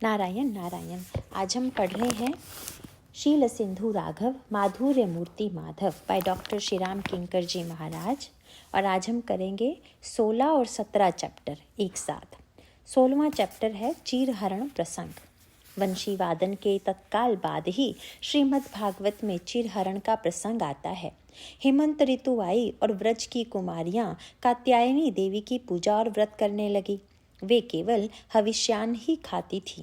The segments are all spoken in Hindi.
नारायण नारायण। आज हम पढ़ रहे हैं शील सिंधु राघव माधुर्य मूर्ति माधव बाय डॉक्टर श्रीराम किंकर जी महाराज। और आज हम करेंगे 16 और 17 चैप्टर एक साथ। 16वां चैप्टर है चीरहरण प्रसंग। वंशी वादन के तत्काल बाद ही श्रीमद् भागवत में चीरहरण का प्रसंग आता है। हेमंत ऋतु आई और व्रज की कुमारियां कात्यायनी देवी की पूजा और व्रत करने लगी। वे केवल हविष्यान ही खाती थीं।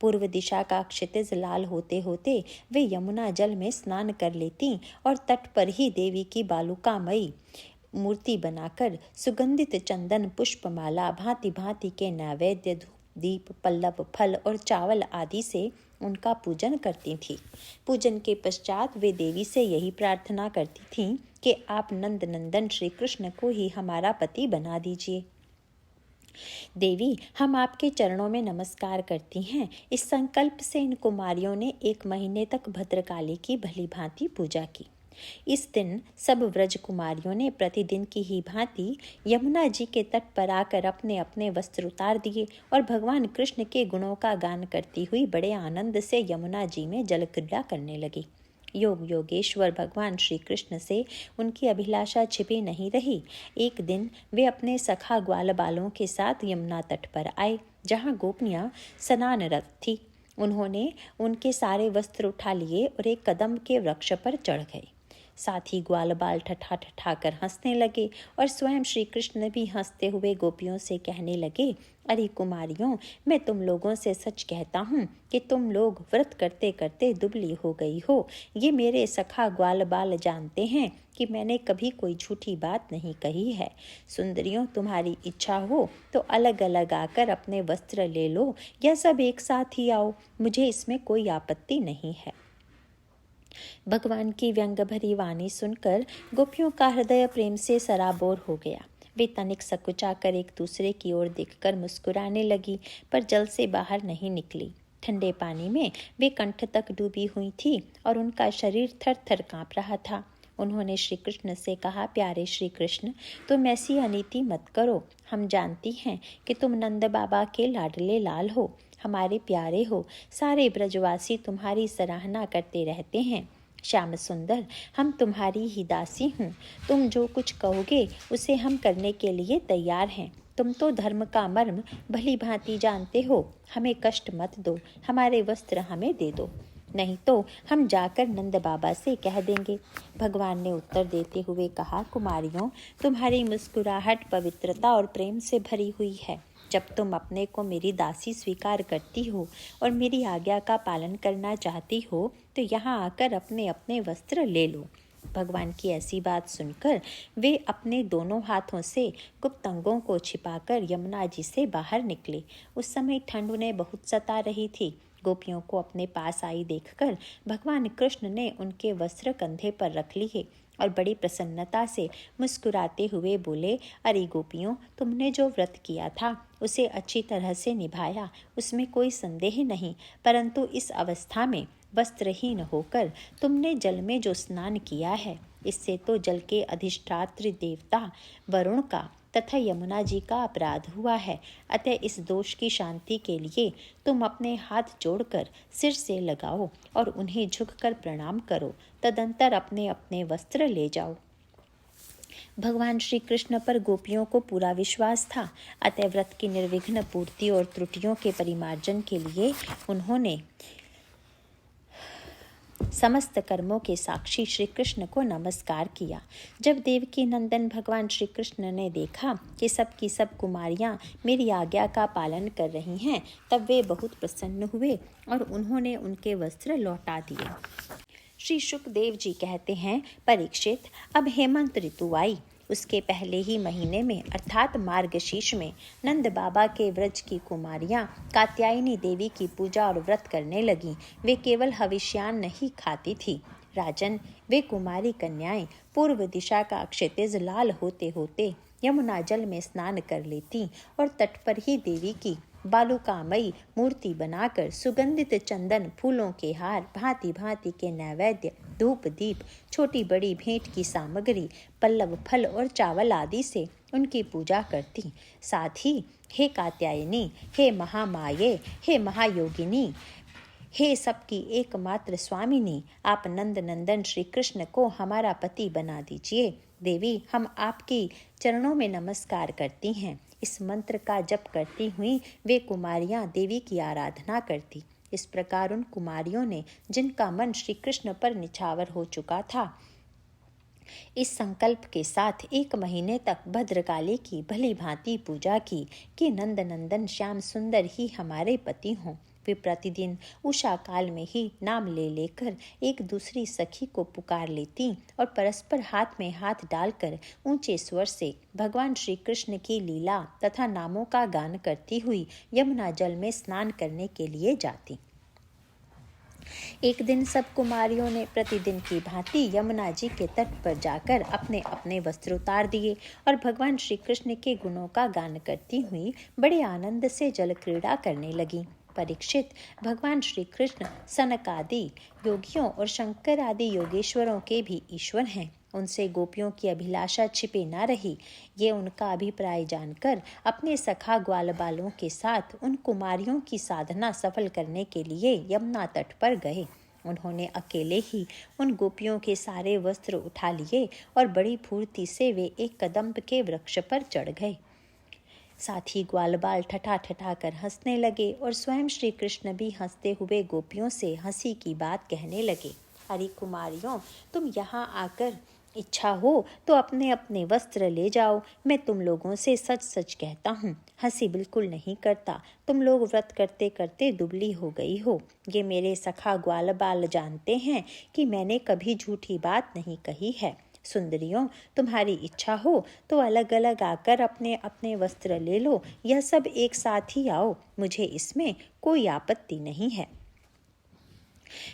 पूर्व दिशा का क्षितिज लाल होते होते वे यमुना जल में स्नान कर लेती और तट पर ही देवी की बालुकामयी मूर्ति बनाकर सुगंधित चंदन पुष्पमाला भांति भांति के नैवेद्य दीप पल्लव फल और चावल आदि से उनका पूजन करती थी। पूजन के पश्चात वे देवी से यही प्रार्थना करती थीं कि आप नंद नंदन श्री कृष्ण को ही हमारा पति बना दीजिए। देवी, हम आपके चरणों में नमस्कार करती हैं। इस संकल्प से इन कुमारियों ने 1 महीने तक भद्रकाली की भली भांति पूजा की। इस दिन सब व्रज कुमारियों ने प्रतिदिन की ही भांति यमुना जी के तट पर आकर अपने अपने वस्त्र उतार दिए और भगवान कृष्ण के गुणों का गान करती हुई बड़े आनंद से यमुना जी में जल क्रीड़ा करने लगी। योग योगेश्वर भगवान श्री कृष्ण से उनकी अभिलाषा छिपी नहीं रही। एक दिन वे अपने सखा ग्वाल बालों के साथ यमुना तट पर आए, जहाँ गोपनियां स्नानरत थी। उन्होंने उनके सारे वस्त्र उठा लिए और एक कदम के वृक्ष पर चढ़ गए। साथ ही ग्वाल बाल ठठा ठठा कर हंसने लगे और स्वयं श्री कृष्ण भी हंसते हुए गोपियों से कहने लगे, अरे कुमारियों, मैं तुम लोगों से सच कहता हूँ कि तुम लोग व्रत करते करते दुबली हो गई हो। ये मेरे सखा ग्वाल बाल जानते हैं कि मैंने कभी कोई झूठी बात नहीं कही है। सुंदरियों, तुम्हारी इच्छा हो तो अलग अलग आकर अपने वस्त्र ले लो या सब एक साथ ही आओ, मुझे इसमें कोई आपत्ति नहीं है। भगवान की व्यंग भरी वाणी सुनकर गोपियों का हृदय प्रेम से सराबोर हो गया। वे तनिक सकुचा कर एक दूसरे की ओर देखकर मुस्कुराने लगी, पर जल से बाहर नहीं निकली। ठंडे पानी में वे कंठ तक डूबी हुई थी और उनका शरीर थर थर काँप रहा था। उन्होंने श्री कृष्ण से कहा, प्यारे श्री कृष्ण, तुम ऐसी अनीति मत करो। हम जानती हैं कि तुम नंद बाबा के लाडले लाल हो, हमारे प्यारे हो। सारे ब्रजवासी तुम्हारी सराहना करते रहते हैं। श्याम सुंदर, हम तुम्हारी ही दासी हूँ। तुम जो कुछ कहोगे उसे हम करने के लिए तैयार हैं। तुम तो धर्म का मर्म भली भांति जानते हो। हमें कष्ट मत दो, हमारे वस्त्र हमें दे दो, नहीं तो हम जाकर नंद बाबा से कह देंगे। भगवान ने उत्तर देते हुए कहा, कुमारियों, तुम्हारी मुस्कुराहट पवित्रता और प्रेम से भरी हुई है। जब तुम अपने को मेरी दासी स्वीकार करती हो और मेरी आज्ञा का पालन करना चाहती हो तो यहाँ आकर अपने अपने वस्त्र ले लो। भगवान की ऐसी बात सुनकर वे अपने दोनों हाथों से गुप्त अंगों को छिपाकर यमुना जी से बाहर निकले। उस समय ठंड उन्हें बहुत सता रही थी। गोपियों को अपने पास आई देखकर भगवान कृष्ण ने उनके वस्त्र कंधे पर रख लिए और बड़ी प्रसन्नता से मुस्कुराते हुए बोले, अरे गोपियों, तुमने जो व्रत किया था उसे अच्छी तरह से निभाया, उसमें कोई संदेह नहीं। परंतु इस अवस्था में वस्त्रहीन होकर तुमने जल में जो स्नान किया है, इससे तो जल के अधिष्ठात्री देवता वरुण का तथा यमुना जी का अपराध हुआ है। अतः इस दोष की शांति के लिए तुम अपने हाथ जोड़कर सिर से लगाओ और उन्हें झुककर प्रणाम करो। तदंतर अपने अपने वस्त्र ले जाओ। भगवान श्री कृष्ण पर गोपियों को पूरा विश्वास था। अतः व्रत की निर्विघ्न पूर्ति और त्रुटियों के परिमार्जन के लिए उन्होंने समस्त कर्मों के साक्षी श्री कृष्ण को नमस्कार किया। जब देवकी नंदन भगवान श्री कृष्ण ने देखा कि सब की सब कुमारियां मेरी आज्ञा का पालन कर रही हैं, तब वे बहुत प्रसन्न हुए और उन्होंने उनके वस्त्र लौटा दिए। श्री शुकदेव जी कहते हैं, परीक्षित, अब हेमंत ऋतु आई। उसके पहले ही महीने में अर्थात मार्गशीर्ष में नंद बाबा के व्रज की कुमारियां कात्यायनी देवी की पूजा और व्रत करने लगीं। वे केवल हविष्यान नहीं खाती थी। राजन, वे कुमारी कन्याएं पूर्व दिशा का क्षितिज लाल होते होते यमुना जल में स्नान कर लेती और तट पर ही देवी की बालुकामयी मूर्ति बनाकर सुगंधित चंदन फूलों के हार भांति भांति के नैवेद्य धूप दीप छोटी बड़ी भेंट की सामग्री पल्लव फल और चावल आदि से उनकी पूजा करती। साथ ही हे कात्यायनी, हे महामाये, हे महायोगिनी, हे सबकी एकमात्र स्वामिनी, आप नंद नंदन श्री कृष्ण को हमारा पति बना दीजिए। देवी, हम आपकी चरणों में नमस्कार करती हैं। इस मंत्र का जप करती हुई वे कुमारियां देवी की आराधना करती। इस प्रकार उन कुमारियों ने, जिनका मन श्री कृष्ण पर निछावर हो चुका था, इस संकल्प के साथ 1 महीने तक भद्रकाली की भली भांति पूजा की कि नंद नंदन श्याम सुंदर ही हमारे पति हों। वे प्रतिदिन उषा काल में ही नाम ले लेकर एक दूसरी सखी को पुकार लेती और परस्पर हाथ में हाथ डालकर ऊंचे स्वर से भगवान श्री कृष्ण की लीला तथा नामों का गान करती हुई यमुना जल में स्नान करने के लिए जाती। एक दिन सब कुमारियों ने प्रतिदिन की भांति यमुना जी के तट पर जाकर अपने अपने वस्त्र उतार दिए और भगवान श्री कृष्ण के गुणों का गान करती हुई बड़े आनंद से जल क्रीड़ा करने लगी। परीक्षित, भगवान श्री कृष्ण सनक आदि योगियों और शंकर आदि योगेश्वरों के भी ईश्वर हैं। उनसे गोपियों की अभिलाषा छिपे न रही। ये उनका अभिप्राय जानकर अपने सखा ग्वाल बालों के साथ उन कुमारियों की साधना सफल करने के लिए यमुना तट पर गए। उन्होंने अकेले ही उन गोपियों के सारे वस्त्र उठा लिए और बड़ी फुर्ती से वे एक कदम्ब के वृक्ष पर चढ़ गए। साथ ही ग्वाल बाल ठठा ठठा कर हंसने लगे और स्वयं श्री कृष्ण भी हंसते हुए गोपियों से हंसी की बात कहने लगे। अरे कुमारियों, तुम यहाँ आकर इच्छा हो तो अपने अपने वस्त्र ले जाओ। मैं तुम लोगों से सच सच कहता हूँ, हंसी बिल्कुल नहीं करता। तुम लोग व्रत करते करते दुबली हो गई हो। ये मेरे सखा ग्वाल बाल जानते हैं कि मैंने कभी झूठी बात नहीं कही है। सुंदरियों, तुम्हारी इच्छा हो तो अलग अलग आकर अपने अपने वस्त्र ले लो, यह सब एक साथ ही आओ, मुझे इसमें कोई आपत्ति नहीं है।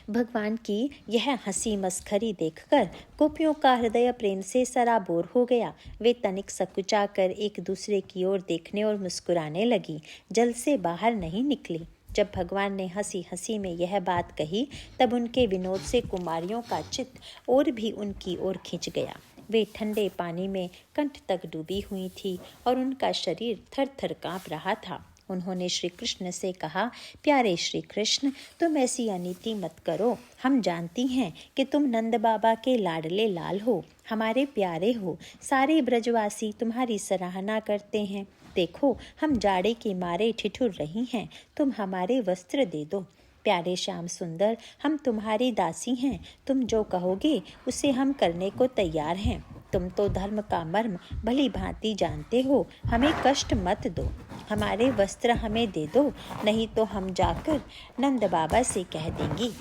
भगवान की यह हंसी मस्खरी देखकर गोपियों का हृदय प्रेम से सराबोर हो गया। वे तनिक सकुचा कर एक दूसरे की ओर देखने और मुस्कुराने लगी, जल से बाहर नहीं निकली। जब भगवान ने हंसी हंसी में यह बात कही, तब उनके विनोद से कुमारियों का चित्त और भी उनकी ओर खिंच गया। वे ठंडे पानी में कंठ तक डूबी हुई थी और उनका शरीर थर थर काँप रहा था। उन्होंने श्री कृष्ण से कहा, प्यारे श्री कृष्ण, तुम ऐसी अनीति मत करो। हम जानती हैं कि तुम नंद बाबा के लाडले लाल हो, हमारे प्यारे हो। सारे ब्रजवासी तुम्हारी सराहना करते हैं। देखो, हम जाड़े के मारे ठिठुर रही हैं, तुम हमारे वस्त्र दे दो। प्यारे श्याम सुंदर, हम तुम्हारी दासी हैं। तुम जो कहोगे उसे हम करने को तैयार हैं। तुम तो धर्म का मर्म भली भांति जानते हो, हमें कष्ट मत दो। हमारे वस्त्र हमें दे दो, नहीं तो हम जाकर नंद बाबा से कह देंगी।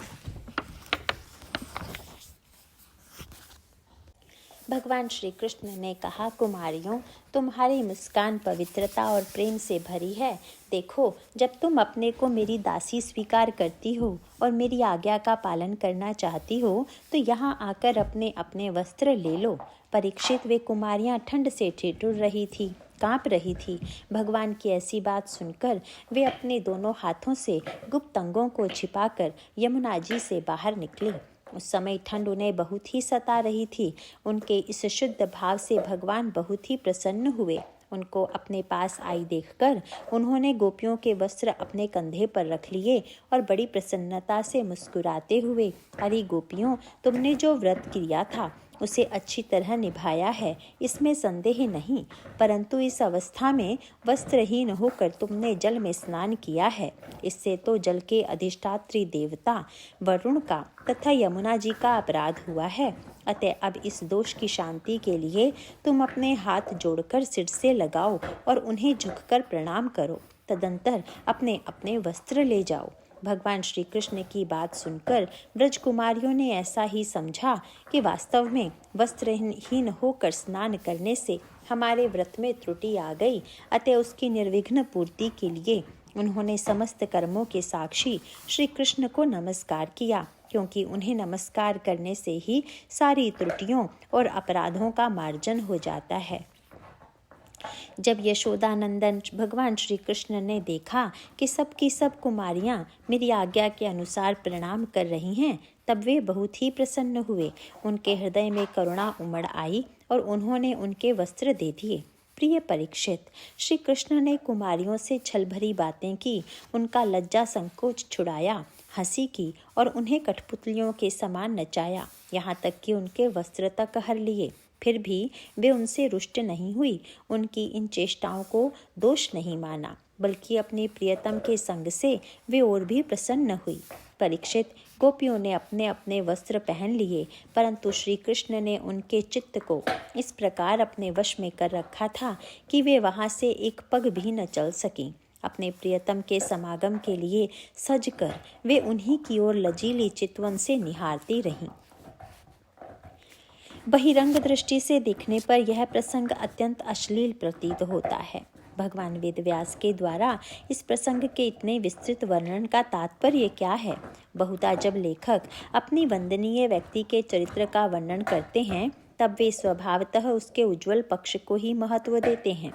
भगवान श्री कृष्ण ने कहा, कुमारियों, तुम्हारी मुस्कान पवित्रता और प्रेम से भरी है। देखो, जब तुम अपने को मेरी दासी स्वीकार करती हो और मेरी आज्ञा का पालन करना चाहती हो, तो यहाँ आकर अपने अपने वस्त्र ले लो। परीक्षित, वे कुमारियाँ ठंड से ठिठुर रही थी, काँप रही थी। भगवान की ऐसी बात सुनकर वे अपने दोनों हाथों से गुप्त अंगों को छिपाकर यमुना जी से बाहर निकली। उस समय ठंड उन्हें बहुत ही सता रही थी। उनके इस शुद्ध भाव से भगवान बहुत ही प्रसन्न हुए। उनको अपने पास आई देखकर उन्होंने गोपियों के वस्त्र अपने कंधे पर रख लिए और बड़ी प्रसन्नता से मुस्कुराते हुए, अरे गोपियों, तुमने जो व्रत किया था उसे अच्छी तरह निभाया है, इसमें संदेह नहीं। परंतु इस अवस्था में वस्त्रहीन होकर तुमने जल में स्नान किया है। इससे तो जल के अधिष्ठात्री देवता वरुण का तथा यमुना जी का अपराध हुआ है। अतः अब इस दोष की शांति के लिए तुम अपने हाथ जोड़कर सिर से लगाओ और उन्हें झुककर प्रणाम करो। तदंतर अपने अपने वस्त्र ले जाओ। भगवान श्री कृष्ण की बात सुनकर ब्रजकुमारियों ने ऐसा ही समझा कि वास्तव में वस्त्रहीन होकर स्नान करने से हमारे व्रत में त्रुटि आ गई। अतः उसकी निर्विघ्न पूर्ति के लिए उन्होंने समस्त कर्मों के साक्षी श्री कृष्ण को नमस्कार किया, क्योंकि उन्हें नमस्कार करने से ही सारी त्रुटियों और अपराधों का मार्जन हो जाता है। जब यशोदानंदन भगवान श्री कृष्ण ने देखा कि सब की सब कुमारियां मेरी आज्ञा के अनुसार प्रणाम कर रही हैं, तब वे बहुत ही प्रसन्न हुए। उनके हृदय में करुणा उमड़ आई और उन्होंने उनके वस्त्र दे दिए। प्रिय परीक्षित, श्री कृष्ण ने कुमारियों से छल भरी बातें की, उनका लज्जा संकोच छुड़ाया, हंसी की और उन्हें कठपुतलियों के समान नचाया, यहाँ तक कि उनके वस्त्र तक हर लिए। फिर भी वे उनसे रुष्ट नहीं हुई। उनकी इन चेष्टाओं को दोष नहीं माना, बल्कि अपने प्रियतम के संग से वे और भी प्रसन्न हुई। परीक्षित, गोपियों ने अपने अपने वस्त्र पहन लिए, परंतु श्री कृष्ण ने उनके चित्त को इस प्रकार अपने वश में कर रखा था कि वे वहाँ से एक पग भी न चल सकीं। अपने प्रियतम के समागम के लिए सजकर वे उन्हीं की ओर लजीली चितवन से निहारती रहीं। बहिरंग दृष्टि से देखने पर यह प्रसंग अत्यंत अश्लील प्रतीत होता है। भगवान वेदव्यास के द्वारा इस प्रसंग के इतने विस्तृत वर्णन का तात्पर्य क्या है? बहुधा जब लेखक अपनी वंदनीय व्यक्ति के चरित्र का वर्णन करते हैं, तब वे स्वभावतः उसके उज्ज्वल पक्ष को ही महत्व देते हैं,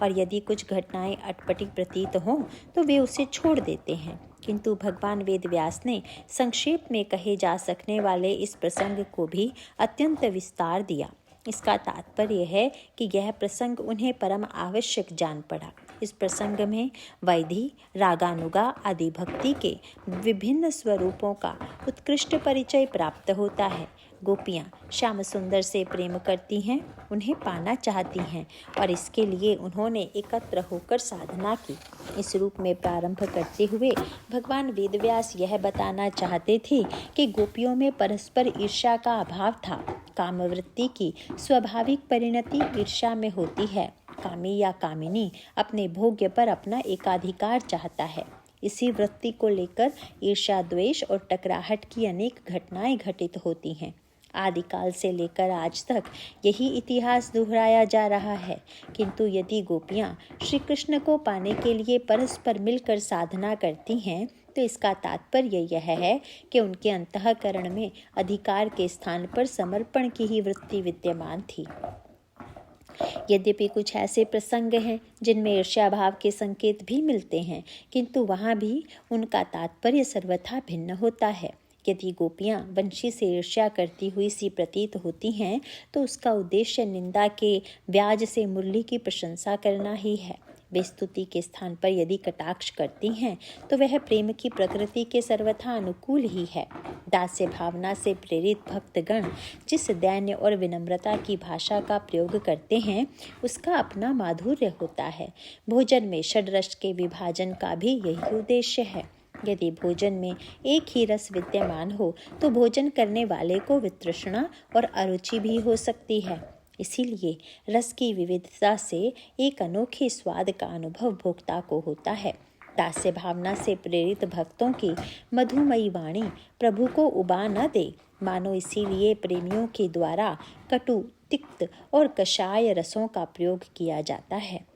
और यदि कुछ घटनाएं अटपटी प्रतीत हों तो वे उसे छोड़ देते हैं। किंतु भगवान वेदव्यास ने संक्षेप में कहे जा सकने वाले इस प्रसंग को भी अत्यंत विस्तार दिया। इसका तात्पर्य है कि यह प्रसंग उन्हें परम आवश्यक जान पड़ा। इस प्रसंग में वैधि, रागानुगा आदि भक्ति के विभिन्न स्वरूपों का उत्कृष्ट परिचय प्राप्त होता है। गोपियाँ श्याम सुंदर से प्रेम करती हैं, उन्हें पाना चाहती हैं, और इसके लिए उन्होंने एकत्र होकर साधना की। इस रूप में प्रारंभ करते हुए भगवान वेदव्यास यह बताना चाहते थे कि गोपियों में परस्पर ईर्ष्या का अभाव था। कामवृत्ति की स्वाभाविक परिणति ईर्ष्या में होती है। कामी या कामिनी अपने भोग्य पर अपना एकाधिकार चाहता है। इसी वृत्ति को लेकर ईर्ष्या, द्वेष और टकराहट की अनेक घटनाएं घटित होती हैं। आदिकाल से लेकर आज तक यही इतिहास दोहराया जा रहा है। किंतु यदि गोपियाँ श्री कृष्ण को पाने के लिए परस्पर मिलकर साधना करती हैं, तो इसका तात्पर्य यह है कि उनके अंतःकरण में अधिकार के स्थान पर समर्पण की ही वृत्ति विद्यमान थी। यद्यपि कुछ ऐसे प्रसंग हैं जिनमें ईर्ष्याभाव के संकेत भी मिलते हैं, किंतु वहाँ भी उनका तात्पर्य सर्वथा भिन्न होता है। यदि गोपियाँ वंशी से ईर्ष्या करती हुई सी प्रतीत होती हैं, तो उसका उद्देश्य निंदा के व्याज से मुरली की प्रशंसा करना ही है। वे स्तुति के स्थान पर यदि कटाक्ष करती हैं, तो वह प्रेम की प्रकृति के सर्वथा अनुकूल ही है। दास्य भावना से प्रेरित भक्तगण जिस दैन्य और विनम्रता की भाषा का प्रयोग करते हैं, उसका अपना माधुर्य होता है। भोजन में षड्रस के विभाजन का भी यही उद्देश्य है। यदि भोजन में एक ही रस विद्यमान हो, तो भोजन करने वाले को वितृष्णा और अरुचि भी हो सकती है। इसीलिए रस की विविधता से एक अनोखे स्वाद का अनुभव भोक्ता को होता है। दास्य भावना से प्रेरित भक्तों की मधुमयी वाणी प्रभु को उबा न दे, मानो इसीलिए प्रेमियों के द्वारा कटु, तिक्त और कषाय रसों का प्रयोग किया जाता है।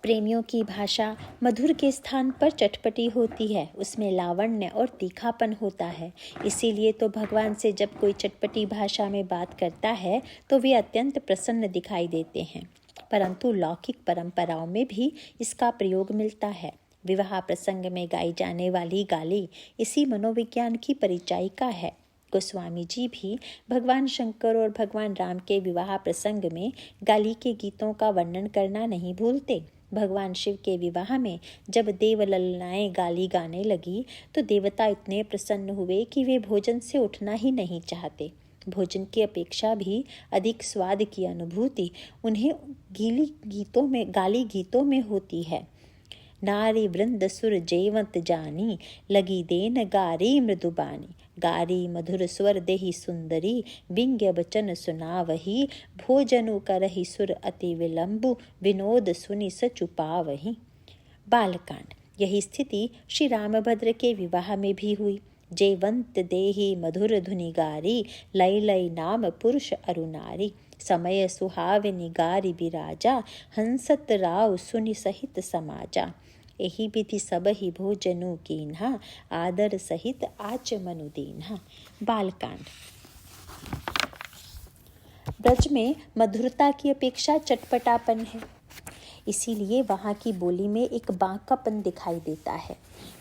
प्रेमियों की भाषा मधुर के स्थान पर चटपटी होती है, उसमें लावण्य और तीखापन होता है। इसीलिए तो भगवान से जब कोई चटपटी भाषा में बात करता है, तो वे अत्यंत प्रसन्न दिखाई देते हैं। परंतु लौकिक परंपराओं में भी इसका प्रयोग मिलता है। विवाह प्रसंग में गाई जाने वाली गाली इसी मनोविज्ञान की परिचायिका है। गोस्वामी जी भी भगवान शंकर और भगवान राम के विवाह प्रसंग में गाली के गीतों का वर्णन करना नहीं भूलते। भगवान शिव के विवाह में जब देवललनाएं गाली गाने लगी, तो देवता इतने प्रसन्न हुए कि वे भोजन से उठना ही नहीं चाहते। भोजन की अपेक्षा भी अधिक स्वाद की अनुभूति उन्हें गाली गीतों में होती है। नारी वृंद सुर जयवंत जानी, लगी देन गारी मृदुबानी, गारी मधुर स्वर देहि सुंदरी, विंग्य बचन सुनावही, भोजनु करहि सुर अति विलंबु, विनोद सुनि सचुपावही। बालकांड। यही स्थिति श्री रामभद्र के विवाह में भी हुई। जयवंत देहि मधुर धुनि गारी, लय लय नाम पुरुष अरुनारी, समय सुहावनी गारी बिराजा, हंसत राव सुनि सहित समाजा, एही विधि सब ही भोजनु कीन्हा, आदर सहित आचमनु दीन्हा। बालकांड। ब्रज में मधुरता की अपेक्षा चटपटापन है, इसीलिए वहाँ की बोली में एक बांकापन दिखाई देता है।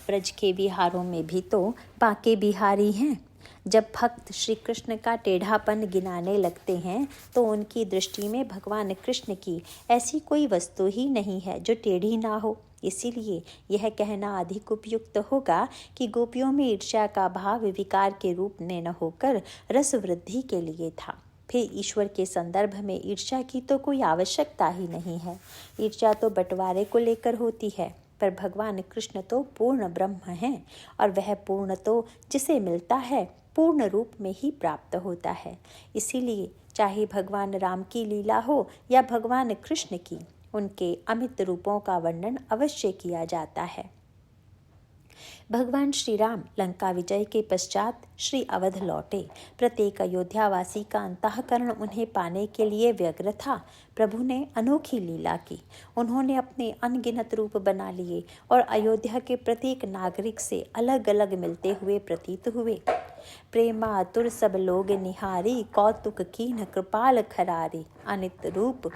ब्रज के बिहारों में भी तो बांके बिहारी हैं, जब भक्त श्री कृष्ण का टेढ़ापन गिनाने लगते हैं तो उनकी दृष्टि में भगवान कृष्ण की ऐसी कोई वस्तु ही नहीं है जो टेढ़ी ना हो। इसीलिए यह कहना अधिक उपयुक्त होगा कि गोपियों में ईर्ष्या का भाव विकार के रूप में न होकर रस वृद्धि के लिए था। फिर ईश्वर के संदर्भ में ईर्ष्या की तो कोई आवश्यकता ही नहीं है। ईर्ष्या तो बंटवारे को लेकर होती है, पर भगवान कृष्ण तो पूर्ण ब्रह्म हैं और वह पूर्ण तो जिसे मिलता है पूर्ण रूप में ही प्राप्त होता है। इसीलिए चाहे भगवान राम की लीला हो या भगवान कृष्ण की, उनके अमित रूपों का वर्णन अवश्य किया जाता है। भगवान श्री राम लंका विजय के पश्चात श्री अवध लौटे। प्रत्येक अयोध्यावासी का अंतःकरण उन्हें पाने के लिए व्यग्र था। प्रभु ने अनोखी लीला की। उन्होंने अपने अनगिनत रूप बना लिए और अयोध्या के प्रत्येक नागरिक से अलग अलग मिलते हुए प्रतीत हुए। प्रेमातुर सब लोग निहारी, कौतुक कीन कृपाल खरारी। अनित रूप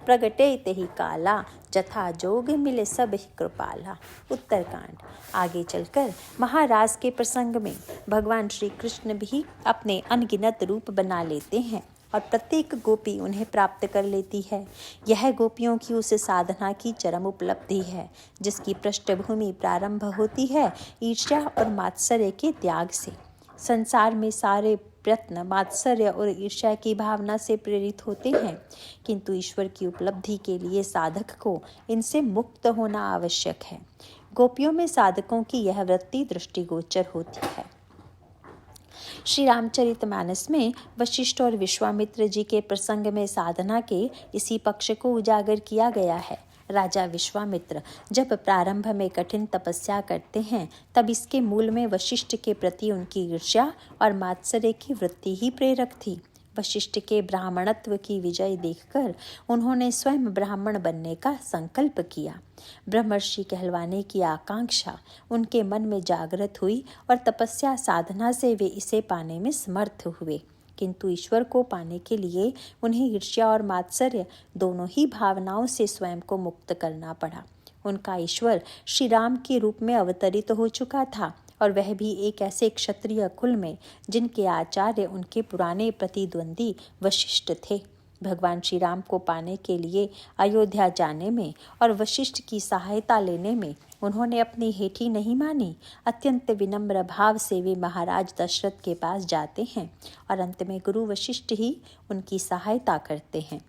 प्रगटे तेहि काला, जथा जोग मिले सब ही कृपाला। उत्तरकांड। आगे चलकर महाराज के प्रसंग में भगवान श्री कृष्ण भी अपने अनगिनत रूप बना लेते हैं और प्रत्येक गोपी उन्हें प्राप्त कर लेती है। यह गोपियों की उस साधना की चरम उपलब्धि है जिसकी पृष्ठभूमि प्रारंभ होती है ईर्ष्या और मात्सर्य के त्याग से। संसार में सारे प्रयत्न मात्सर्य और ईर्ष्या की भावना से प्रेरित होते हैं, किंतु ईश्वर की उपलब्धि के लिए साधक को इनसे मुक्त होना आवश्यक है। गोपियों में साधकों की यह वृत्ति दृष्टिगोचर होती है। श्री रामचरितमानस में वशिष्ठ और विश्वामित्र जी के प्रसंग में साधना के इसी पक्ष को उजागर किया गया है। राजा विश्वामित्र जब प्रारंभ में कठिन तपस्या करते हैं तब इसके मूल में वशिष्ठ के प्रति उनकी ईर्ष्या और मात्सर्य की वृत्ति ही प्रेरक थी। वशिष्ठ के ब्राह्मणत्व की विजय देखकर उन्होंने स्वयं ब्राह्मण बनने का संकल्प किया। ब्रह्मर्षि कहलवाने की आकांक्षा उनके मन में जागृत हुई और तपस्या साधना से वे इसे पाने में समर्थ हुए। किंतु ईश्वर को पाने के लिए उन्हें ईर्ष्या और मात्सर्य दोनों ही भावनाओं से स्वयं को मुक्त करना पड़ा। उनका ईश्वर श्री राम के रूप में अवतरित हो चुका था और वह भी एक ऐसे क्षत्रिय कुल में जिनके आचार्य उनके पुराने प्रतिद्वंदी वशिष्ठ थे। भगवान श्री राम को पाने के लिए अयोध्या जाने में और वशिष्ठ की सहायता लेने में उन्होंने अपनी हेठी नहीं मानी। अत्यंत विनम्र भाव से वे महाराज दशरथ के पास जाते हैं और अंत में गुरु वशिष्ठ ही उनकी सहायता करते हैं।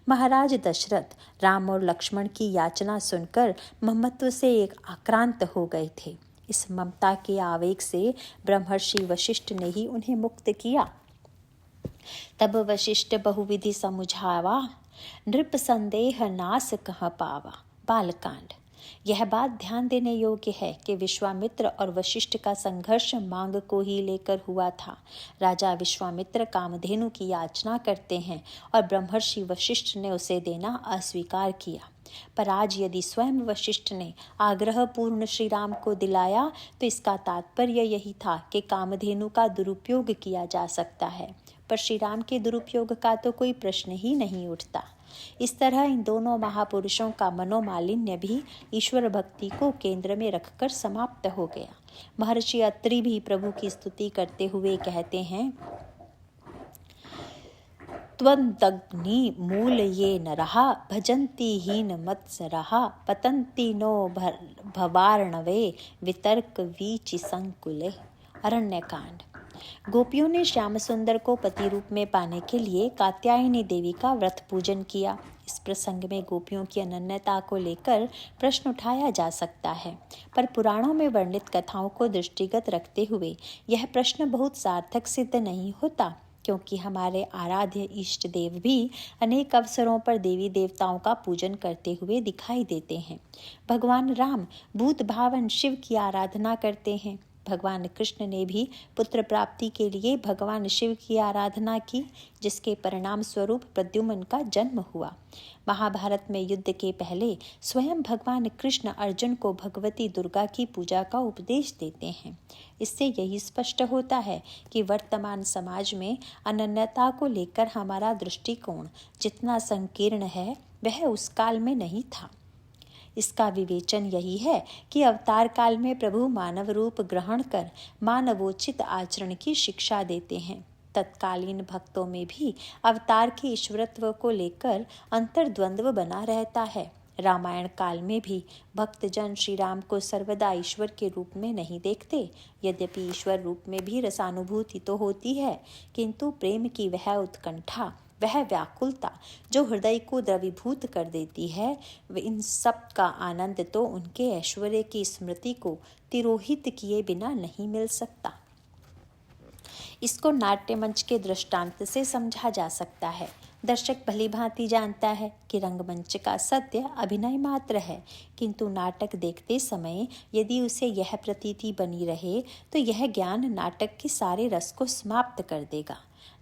महाराज दशरथ राम और लक्ष्मण की याचना सुनकर ममत्व से एक आक्रांत हो गए थे। इस ममता के आवेग से ब्रह्मर्षि वशिष्ठ ने ही उन्हें मुक्त किया। तब वशिष्ठ बहुविधि समुझावा, नृप संदेह नास कह पावा। बालकांड। यह बात ध्यान देने योग्य है कि विश्वामित्र और वशिष्ठ का संघर्ष मांग को ही लेकर हुआ था। राजा विश्वामित्र कामधेनु की याचना करते हैं और ब्रह्मर्षि वशिष्ठ ने उसे देना अस्वीकार किया। पर आज यदि स्वयं वशिष्ठ ने आग्रह पूर्ण श्री राम को दिलाया तो इसका तात्पर्य यही था कि कामधेनु का दुरुपयोग किया जा सकता है, पर श्री राम के दुरुपयोग का तो कोई प्रश्न ही नहीं उठता। इस तरह इन दोनों महापुरुषों का मनोमालिन्य भी ईश्वर भक्ति को केंद्र में रखकर समाप्त हो गया। महर्षि अत्रि भी प्रभु की स्तुति करते हुए कहते हैं, त्वदग्नि मूल ये नरहा, भजन्ति हीन मत्सरहा, पतन्ति नो भवार्णवे, वितर्क वीचि संकुले। अरण्यकांड। गोपियों ने श्याम सुंदर को पति रूप में पाने के लिए कात्यायनी देवी का व्रत पूजन किया। इस प्रसंग में गोपियों की अनन्यता को लेकर प्रश्न उठाया जा सकता है, पर पुराणों में वर्णित कथाओं को दृष्टिगत रखते हुए यह प्रश्न बहुत सार्थक सिद्ध नहीं होता, क्योंकि हमारे आराध्य इष्ट देव भी अनेक अवसरों पर देवी देवताओं का पूजन करते हुए दिखाई देते हैं। भगवान राम भूत भावन शिव की आराधना करते हैं। भगवान कृष्ण ने भी पुत्र प्राप्ति के लिए भगवान शिव की आराधना की, जिसके परिणाम स्वरूप प्रद्युम्न का जन्म हुआ। महाभारत में युद्ध के पहले स्वयं भगवान कृष्ण अर्जुन को भगवती दुर्गा की पूजा का उपदेश देते हैं। इससे यही स्पष्ट होता है कि वर्तमान समाज में अनन्यता को लेकर हमारा दृष्टिकोण जितना संकीर्ण है वह उस काल में नहीं था। इसका विवेचन यही है कि अवतार काल में प्रभु मानव रूप ग्रहण कर मानवोचित आचरण की शिक्षा देते हैं। तत्कालीन भक्तों में भी अवतार के ईश्वरत्व को लेकर अंतर्द्वंद्व बना रहता है। रामायण काल में भी भक्तजन श्री राम को सर्वदा ईश्वर के रूप में नहीं देखते। यद्यपि ईश्वर रूप में भी रसानुभूति तो होती है, किंतु प्रेम की वह उत्कंठा, वह व्याकुलता जो हृदय को द्रवीभूत कर देती है, इन सब का आनंद तो उनके ऐश्वर्य की स्मृति को तिरोहित किए बिना नहीं मिल सकता। इसको नाट्य मंच के दृष्टांत से समझा जा सकता है। दर्शक भली भांति जानता है कि रंगमंच का सत्य अभिनय मात्र है, किंतु नाटक देखते समय यदि उसे यह प्रतीति बनी रहे तो यह ज्ञान नाटक के सारे रस को समाप्त कर देगा।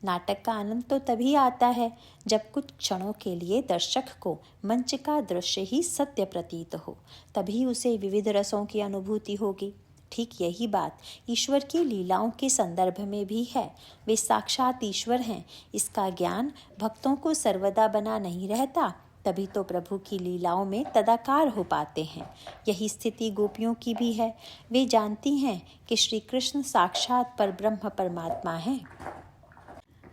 नाटक का आनंद तो तभी आता है जब कुछ क्षणों के लिए दर्शक को मंच का दृश्य ही सत्य प्रतीत हो, तभी उसे विविध रसों की अनुभूति होगी। ठीक यही बात ईश्वर की लीलाओं के संदर्भ में भी है। वे साक्षात ईश्वर हैं, इसका ज्ञान भक्तों को सर्वदा बना नहीं रहता, तभी तो प्रभु की लीलाओं में तदाकार हो पाते हैं। यही स्थिति गोपियों की भी है। वे जानती हैं कि श्री कृष्ण साक्षात परब्रह्म परमात्मा हैं।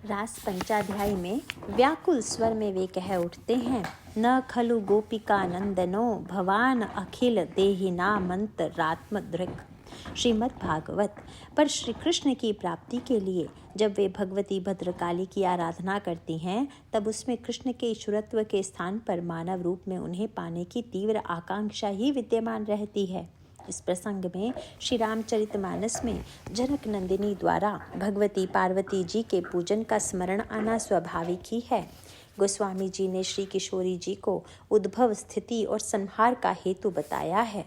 रास पंचाध्याय में व्याकुल स्वर में वे कह उठते हैं, न खलु गोपिका नंदनो भवान अखिल देहिनामंतरात्मदृक्। श्रीमद् भागवत। पर श्री कृष्ण की प्राप्ति के लिए जब वे भगवती भद्रकाली की आराधना करती हैं, तब उसमें कृष्ण के ईश्वरत्व के स्थान पर मानव रूप में उन्हें पाने की तीव्र आकांक्षा ही विद्यमान रहती है। इस प्रसंग में श्री रामचरितमानस में जनक नंदिनी द्वारा भगवती पार्वती जी के पूजन का स्मरण आना स्वाभाविक ही है। गोस्वामी जी ने श्री किशोरी जी को उद्भव, स्थिति और संहार का हेतु बताया है,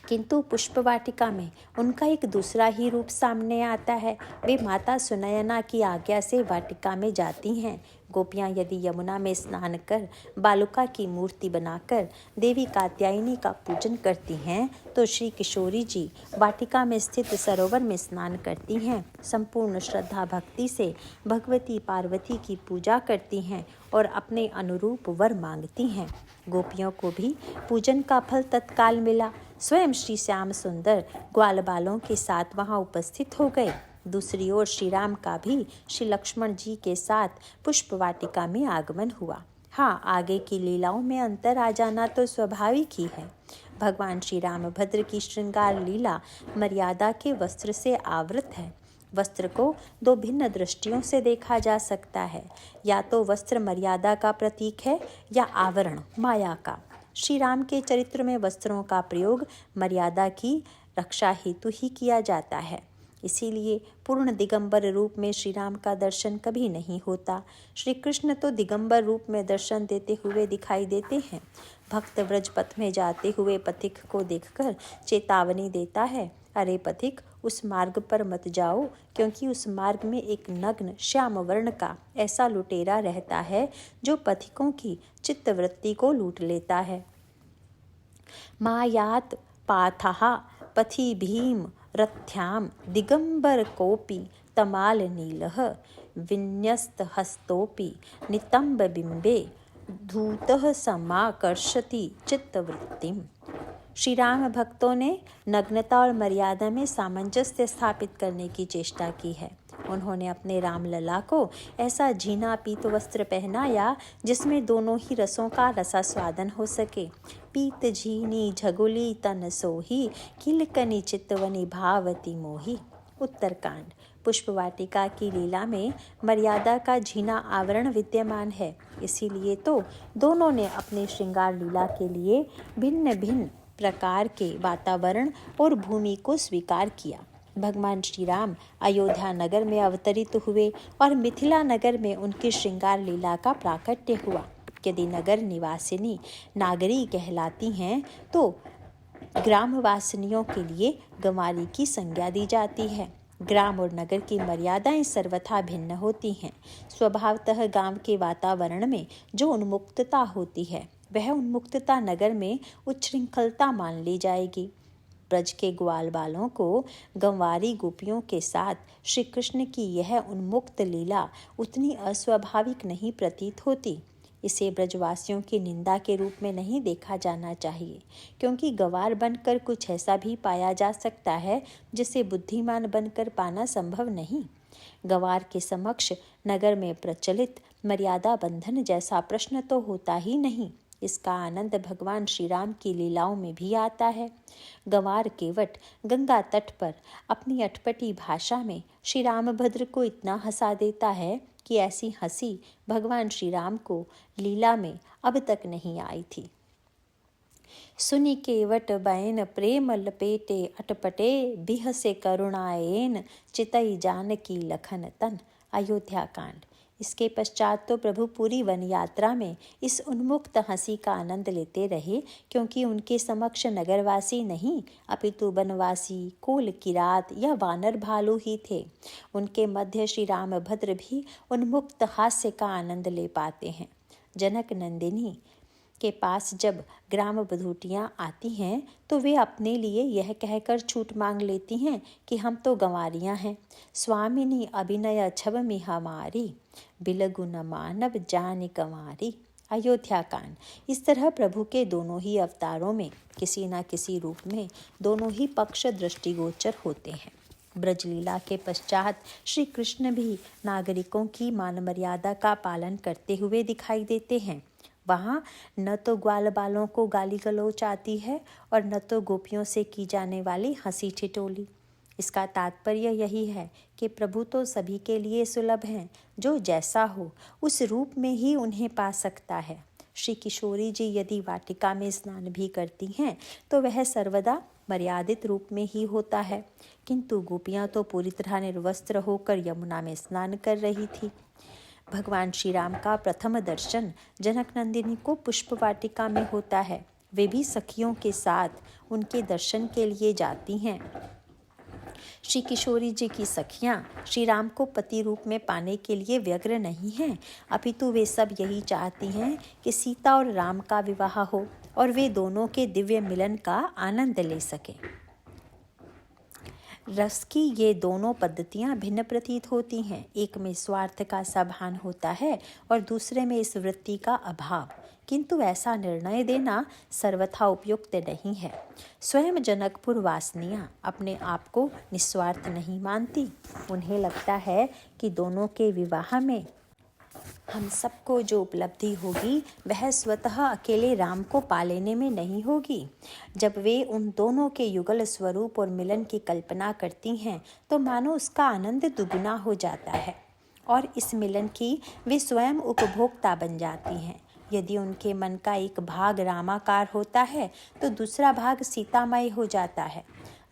किंतु पुष्पवाटिका में उनका एक दूसरा ही रूप सामने आता है। वे माता सुनयना की आज्ञा से वाटिका में जाती हैं। गोपियाँ यदि यमुना में स्नान कर बालुका की मूर्ति बनाकर देवी कात्यायनी का पूजन करती हैं, तो श्री किशोरी जी वाटिका में स्थित सरोवर में स्नान करती हैं, संपूर्ण श्रद्धा भक्ति से भगवती पार्वती की पूजा करती हैं और अपने अनुरूप वर मांगती हैं। गोपियों को भी पूजन का फल तत्काल मिला। स्वयं श्री श्याम सुंदर ग्वाल बालों के साथ वहां उपस्थित हो गए। दूसरी ओर श्री राम का भी श्री लक्ष्मण जी के साथ पुष्प वाटिका में आगमन हुआ। हाँ, आगे की लीलाओं में अंतर आ जाना तो स्वाभाविक ही है। भगवान श्री रामभद्र की श्रृंगार लीला मर्यादा के वस्त्र से आवृत है। वस्त्र को दो भिन्न दृष्टियों से देखा जा सकता है। या तो वस्त्र मर्यादा का प्रतीक है या आवरण माया का। श्री राम के चरित्र में वस्त्रों का प्रयोग मर्यादा की रक्षा हेतु ही किया जाता है। इसीलिए पूर्ण दिगंबर रूप में श्री राम का दर्शन कभी नहीं होता। श्री कृष्ण तो दिगंबर रूप में दर्शन देते हुए दिखाई देते हैं। भक्त व्रज पथ में जाते हुए पथिक को देखकर चेतावनी देता है, अरे पथिक, उस मार्ग पर मत जाओ, क्योंकि उस मार्ग में एक नग्न श्याम वर्ण का ऐसा लुटेरा रहता है जो पथिकों की चित्तवृत्ति को लूट लेता है। मायात पाथः पथि भीम रथ्याम दिगंबर कोपि तमाल नीलः विन्यस्त हस्तोपि नितंब बिंबे धूतः समाकर्षति चित्तवृत्तिम। श्री राम भक्तों ने नग्नता और मर्यादा में सामंजस्य स्थापित करने की चेष्टा की है। उन्होंने अपने रामलला को ऐसा झीना पीत वस्त्र पहनाया जिसमें दोनों ही रसों का रसास्वादन हो सके। पीत झीनी झगुली तन सोही किलकनी चित्तवनी भावती मोही। उत्तरकांड। पुष्पवाटिका की लीला में मर्यादा का झीना आवरण विद्यमान है। इसीलिए तो दोनों ने अपने श्रृंगार लीला के लिए भिन्न भिन्न प्रकार के वातावरण और भूमि को स्वीकार किया। भगवान श्री राम अयोध्या नगर में अवतरित हुए और मिथिला नगर में उनकी श्रृंगार लीला का प्राकट्य हुआ। यदि नगर निवासिनी नागरी कहलाती हैं, तो ग्रामवासिनियों के लिए गंवारी की संज्ञा दी जाती है। ग्राम और नगर की मर्यादाएं सर्वथा भिन्न होती हैं। स्वभावतः गांव के वातावरण में जो उन्मुक्तता होती है, वह उन्मुक्तता नगर में उच्छृंखलता मान ली जाएगी। ब्रज के ग्वाल बालों को गंवारी गोपियों के साथ श्री कृष्ण की यह उन्मुक्त लीला उतनी अस्वाभाविक नहीं प्रतीत होती। इसे ब्रजवासियों की निंदा के रूप में नहीं देखा जाना चाहिए, क्योंकि गंवार बनकर कुछ ऐसा भी पाया जा सकता है जिसे बुद्धिमान बनकर पाना संभव नहीं। गंवार के समक्ष नगर में प्रचलित मर्यादा बंधन जैसा प्रश्न तो होता ही नहीं। इसका आनंद भगवान श्री राम की लीलाओं में भी आता है। गंवार केवट गंगा तट पर अपनी अटपटी भाषा में श्री रामभद्र को इतना हंसा देता है कि ऐसी हंसी भगवान श्री राम को लीला में अब तक नहीं आई थी। सुनि केवट बैन प्रेम लपेटे अटपटे बिहसे करुणाएन चितई जानकी लखन तन। अयोध्या कांड। इसके पश्चात तो प्रभु पूरी वन यात्रा में इस उन्मुक्त हंसी का आनंद लेते रहे, क्योंकि उनके समक्ष नगरवासी नहीं अपितु बनवासी, कोल किरात या वानर भालू ही थे। उनके मध्य श्री रामभद्र भी उन्मुक्त हास्य का आनंद ले पाते हैं। जनक नंदिनी के पास जब ग्राम बधूटियाँ आती हैं तो वे अपने लिए यह कहकर छूट मांग लेती हैं कि हम तो गंवारियाँ हैं। स्वामिनी अभिनय छवमि हमारी, बिलगु न मानव जान कंवारी। अयोध्या कांड। इस तरह प्रभु के दोनों ही अवतारों में किसी न किसी रूप में दोनों ही पक्ष दृष्टिगोचर होते हैं। ब्रजलीला के पश्चात श्री कृष्ण भी नागरिकों की मान मर्यादा का पालन करते हुए दिखाई देते हैं। वहाँ न तो ग्वाल बालों को गाली गलौच आती है और न तो गोपियों से की जाने वाली हंसी ठिठोली। इसका तात्पर्य यही है कि प्रभु तो सभी के लिए सुलभ हैं, जो जैसा हो उस रूप में ही उन्हें पा सकता है। श्री किशोरी जी यदि वाटिका में स्नान भी करती हैं तो वह सर्वदा मर्यादित रूप में ही होता है, किंतु गोपियाँ तो पूरी तरह निर्वस्त्र होकर यमुना में स्नान कर रही थी। भगवान श्री राम का प्रथम दर्शन जनक नंदिनी को पुष्प वाटिका में होता है। वे भी सखियों के साथ उनके दर्शन के लिए जाती हैं। श्री किशोरी जी की सखियां श्री राम को पति रूप में पाने के लिए व्यग्र नहीं हैं, अपितु वे सब यही चाहती हैं कि सीता और राम का विवाह हो और वे दोनों के दिव्य मिलन का आनंद ले सकें। रस की ये दोनों पद्धतियाँ भिन्न प्रतीत होती हैं। एक में स्वार्थ का सा भान होता है और दूसरे में इस वृत्ति का अभाव, किंतु ऐसा निर्णय देना सर्वथा उपयुक्त नहीं है। स्वयं जनकपुर वासिनियाँ अपने आप को निस्वार्थ नहीं मानती। उन्हें लगता है कि दोनों के विवाह में हम सबको जो उपलब्धि होगी वह स्वतः अकेले राम को पा लेने में नहीं होगी। जब वे उन दोनों के युगल स्वरूप और मिलन की कल्पना करती हैं तो मानो उसका आनंद दुगुना हो जाता है और इस मिलन की वे स्वयं उपभोक्ता बन जाती हैं। यदि उनके मन का एक भाग रामाकार होता है तो दूसरा भाग सीतामय हो जाता है।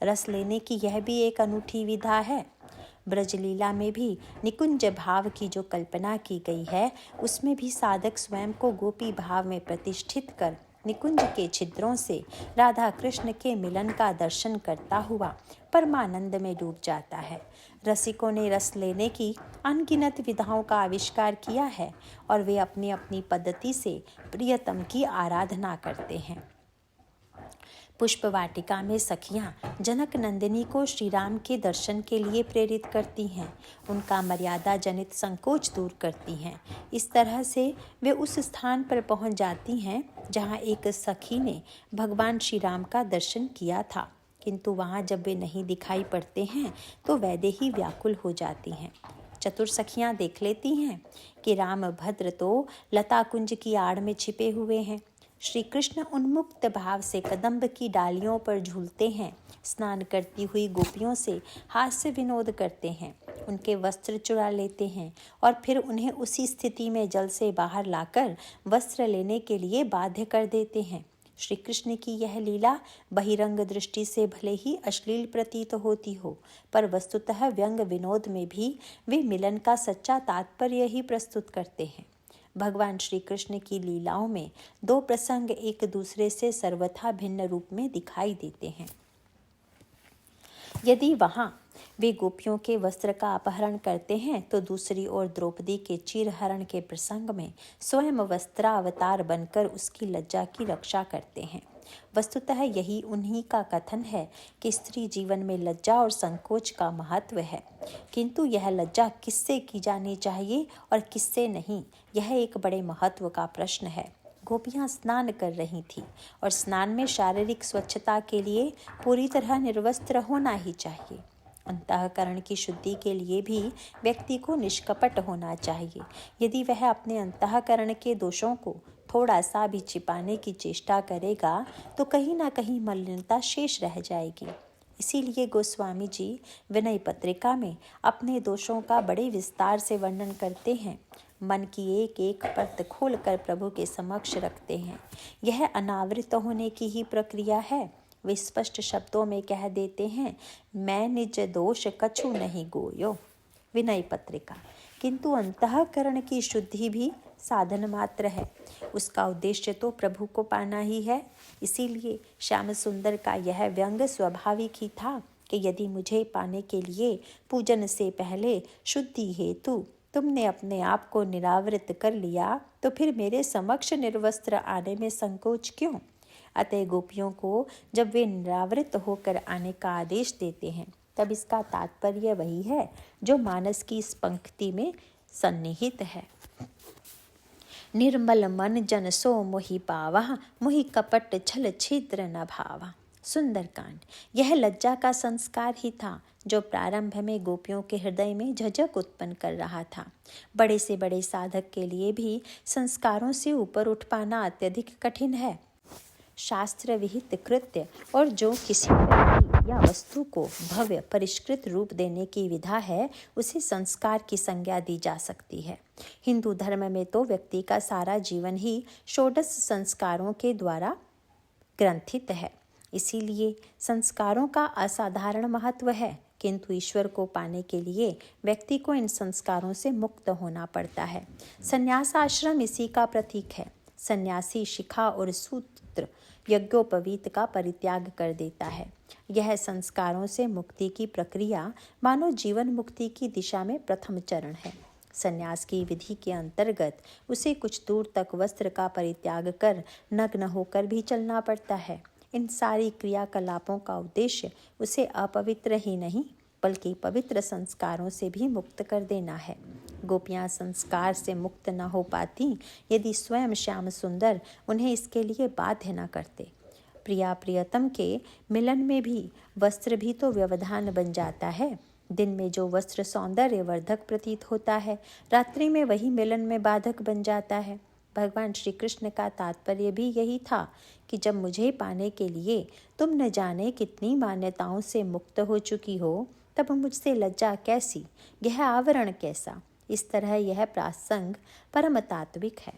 रस लेने की यह भी एक अनूठी विधा है। ब्रजलीला में भी निकुंज भाव की जो कल्पना की गई है उसमें भी साधक स्वयं को गोपी भाव में प्रतिष्ठित कर निकुंज के छिद्रों से राधा कृष्ण के मिलन का दर्शन करता हुआ परमानंद में डूब जाता है। रसिकों ने रस लेने की अनगिनत विधाओं का आविष्कार किया है और वे अपनी अपनी पद्धति से प्रियतम की आराधना करते हैं। पुष्प वाटिका में सखियाँ जनक नंदिनी को श्री राम के दर्शन के लिए प्रेरित करती हैं, उनका मर्यादा जनित संकोच दूर करती हैं। इस तरह से वे उस स्थान पर पहुंच जाती हैं जहां एक सखी ने भगवान श्री राम का दर्शन किया था, किंतु वहां जब वे नहीं दिखाई पड़ते हैं तो वैदेही व्याकुल हो जाती हैं। चतुर सखियाँ देख लेती हैं कि रामभद्र तो लता कुंज की आड़ में छिपे हुए हैं। श्री कृष्ण उन्मुक्त भाव से कदम्ब की डालियों पर झूलते हैं, स्नान करती हुई गोपियों से हास्य विनोद करते हैं, उनके वस्त्र चुरा लेते हैं और फिर उन्हें उसी स्थिति में जल से बाहर लाकर वस्त्र लेने के लिए बाध्य कर देते हैं। श्री कृष्ण की यह लीला बहिरंग दृष्टि से भले ही अश्लील प्रतीत होती हो, पर वस्तुतः व्यंग विनोद में भी वे मिलन का सच्चा तात्पर्य ही प्रस्तुत करते हैं। भगवान श्री कृष्ण की लीलाओं में दो प्रसंग एक दूसरे से सर्वथा भिन्न रूप में दिखाई देते हैं। यदि वहाँ वे गोपियों के वस्त्र का अपहरण करते हैं तो दूसरी ओर द्रौपदी के चीरहरण के प्रसंग में स्वयं वस्त्रावतार बनकर उसकी लज्जा की रक्षा करते हैं। वस्तुतः यही उन्हीं का कथन है कि स्त्री जीवन में लज्जा और संकोच का महत्व है, किंतु यह लज्जा किससे की जानी चाहिए और किससे नहीं, यह एक बड़े महत्व का प्रश्न है। गोपियां स्नान कर रही थीं और स्नान में शारीरिक स्वच्छता के लिए पूरी तरह निर्वस्त्र होना ही चाहिए। अंतःकरण की शुद्धि के लिए भी व्यक्ति को निष्कपट होना चाहिए। यदि वह अपने अंतःकरण के दोषों को थोड़ा सा भी छिपाने की चेष्टा करेगा तो कहीं ना कहीं मलिनता शेष रह जाएगी। इसीलिए गोस्वामी जी विनय पत्रिका में अपने दोषों का बड़े विस्तार से वर्णन करते हैं। मन की एक एक परत खोलकर प्रभु के समक्ष रखते हैं। यह अनावृत होने की ही प्रक्रिया है। वे स्पष्ट शब्दों में कह देते हैं, मैं निज दोष कछु नहीं गोयो, विनय पत्रिका। किंतु अंतःकरण की शुद्धि भी साधन मात्र है, उसका उद्देश्य तो प्रभु को पाना ही है। इसीलिए श्याम सुंदर का यह व्यंग स्वाभाविक ही था कि यदि मुझे पाने के लिए पूजन से पहले शुद्धि हेतु तुमने अपने आप को निरावृत कर लिया तो फिर मेरे समक्ष निर्वस्त्र आने में संकोच क्यों? अतः गोपियों को जब वे निरावृत होकर आने का आदेश देते हैं तब इसका तात्पर्य वही है जो मानस की इस पंक्ति में सन्निहित है। निर्मल मन जन सो मोहि पावा, मोहि कपट छल छिद्र न भावा। सुंदरकांड। यह लज्जा का संस्कार ही था जो प्रारंभ में गोपियों के हृदय में झझक उत्पन्न कर रहा था। बड़े से बड़े साधक के लिए भी संस्कारों से ऊपर उठ पाना अत्यधिक कठिन है। शास्त्र विहित कृत्य और जो किसी व्यक्ति या वस्तु को भव्य परिष्कृत रूप देने की विधा है उसे संस्कार की संज्ञा दी जा सकती है। हिंदू धर्म में तो व्यक्ति का सारा जीवन ही षोडश संस्कारों के द्वारा ग्रंथित है। इसीलिए संस्कारों का असाधारण महत्व है, किंतु ईश्वर को पाने के लिए व्यक्ति को इन संस्कारों से मुक्त होना पड़ता है। संन्यास आश्रम इसी का प्रतीक है। सन्यासी शिखा और सूत्र यज्ञोपवीत का परित्याग कर देता है। यह संस्कारों से मुक्ति की प्रक्रिया मानव जीवन मुक्ति की दिशा में प्रथम चरण है। संन्यास की विधि के अंतर्गत उसे कुछ दूर तक वस्त्र का परित्याग कर नग्न होकर भी चलना पड़ता है। इन सारी क्रियाकलापों का उद्देश्य उसे अपवित्र ही नहीं बल्कि पवित्र संस्कारों से भी मुक्त कर देना है। गोपियां संस्कार से मुक्त न हो पाती यदि स्वयं श्याम सुंदर उन्हें इसके लिए बाध्य न करते। प्रिया प्रियतम के मिलन में भी वस्त्र भी तो व्यवधान बन जाता है। दिन में जो वस्त्र सौंदर्य वर्धक प्रतीत होता है, रात्रि में वही मिलन में बाधक बन जाता है। भगवान श्री कृष्ण का तात्पर्य भी यही था कि जब मुझे पाने के लिए तुम न जाने कितनी मान्यताओं से मुक्त हो चुकी हो, तब मुझसे लज्जा कैसी, यह आवरण कैसा। इस तरह यह प्रसंग परम तात्विक है।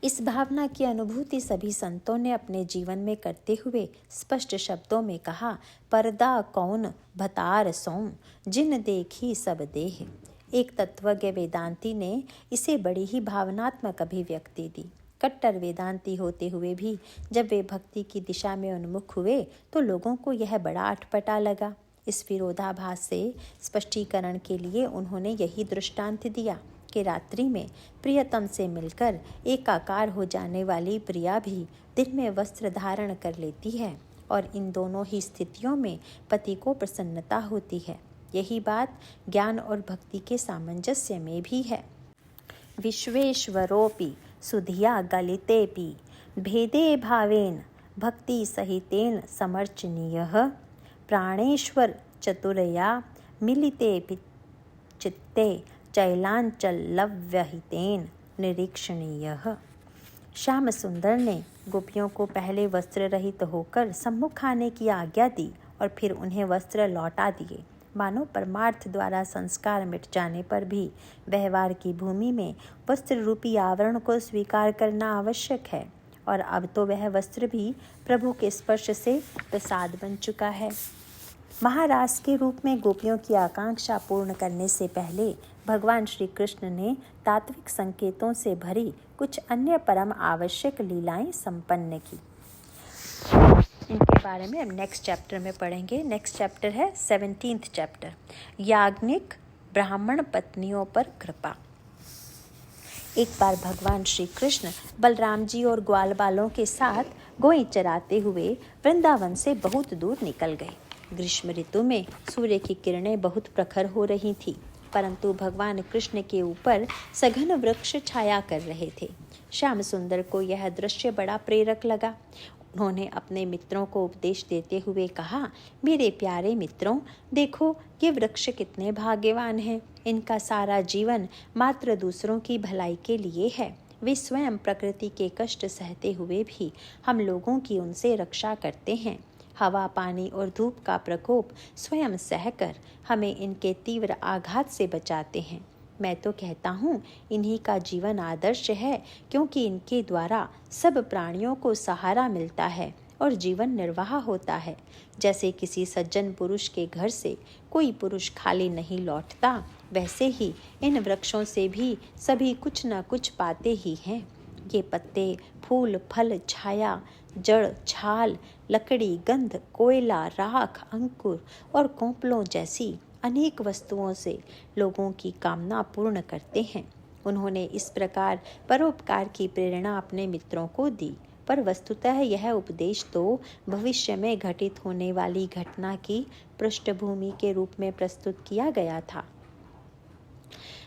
इस भावना की अनुभूति सभी संतों ने अपने जीवन में करते हुए स्पष्ट शब्दों में कहा, पर्दा कौन भतार सोम, जिन देखी सब देह। एक तत्वज्ञ वेदांती ने इसे बड़ी ही भावनात्मक अभिव्यक्ति दी। कट्टर वेदांती होते हुए भी जब वे भक्ति की दिशा में उन्मुख हुए तो लोगों को यह बड़ा अटपटा लगा। इस विरोधाभास से स्पष्टीकरण के लिए उन्होंने यही दृष्टांत दिया कि रात्रि में प्रियतम से मिलकर एकाकार हो जाने वाली प्रिया भी दिन में वस्त्र धारण कर लेती है और इन दोनों ही स्थितियों में पति को प्रसन्नता होती है। यही बात ज्ञान और भक्ति के सामंजस्य में भी है। विश्वेश्वरोपि सुधिया गलितेपि भेदे भावेन भक्ति सहितेन समर्चनीयः, प्राणेश्वर चतुरया मिलितेपि चित्ते चैलांचलव्यहितेन निरीक्षणीयः। श्याम सुंदर ने गोपियों को पहले वस्त्र रहित होकर सम्मुख आने की आज्ञा दी और फिर उन्हें वस्त्र लौटा दिए। मानो परमार्थ द्वारा संस्कार मिट जाने पर भी व्यवहार की भूमि में वस्त्र रूपी आवरण को स्वीकार करना आवश्यक है, और अब तो वह वस्त्र भी प्रभु के स्पर्श से प्रसाद बन चुका है। महारास के रूप में गोपियों की आकांक्षा पूर्ण करने से पहले भगवान श्री कृष्ण ने तात्विक संकेतों से भरी कुछ अन्य परम आवश्यक लीलाएं संपन्न की। इनके बारे में हम नेक्स्ट चैप्टर में पढ़ेंगे। नेक्स्ट चैप्टर है 17th चैप्टर, याज्ञनिक ब्राह्मण पत्नियों पर कृपा। एक बार भगवान श्री कृष्ण बलराम जी और ग्वाल बालों के साथ गोई चराते हुए वृंदावन से बहुत दूर निकल गए। ग्रीष्म ऋतु में सूर्य की किरणें बहुत प्रखर हो रही थी, परंतु भगवान कृष्ण के ऊपर सघन वृक्ष छाया कर रहे थे। श्याम सुंदर को यह दृश्य बड़ा प्रेरक लगा। उन्होंने अपने मित्रों को उपदेश देते हुए कहा, मेरे प्यारे मित्रों, देखो ये वृक्ष कितने भाग्यवान हैं। इनका सारा जीवन मात्र दूसरों की भलाई के लिए है। वे स्वयं प्रकृति के कष्ट सहते हुए भी हम लोगों की उनसे रक्षा करते हैं। हवा, पानी और धूप का प्रकोप स्वयं सहकर हमें इनके तीव्र आघात से बचाते हैं। मैं तो कहता हूँ इन्हीं का जीवन आदर्श है, क्योंकि इनके द्वारा सब प्राणियों को सहारा मिलता है और जीवन निर्वाह होता है। जैसे किसी सज्जन पुरुष के घर से कोई पुरुष खाली नहीं लौटता, वैसे ही इन वृक्षों से भी सभी कुछ न कुछ पाते ही हैं। ये पत्ते, फूल, फल, छाया, जड़, छाल, लकड़ी, गंध, कोयला, राख, अंकुर और कोंपलों जैसी अनेक वस्तुओं से लोगों की कामना पूर्ण करते हैं। उन्होंने इस प्रकार परोपकार की प्रेरणा अपने मित्रों को दी, पर वस्तुतः यह उपदेश तो भविष्य में घटित होने वाली घटना की पृष्ठभूमि के रूप में प्रस्तुत किया गया था।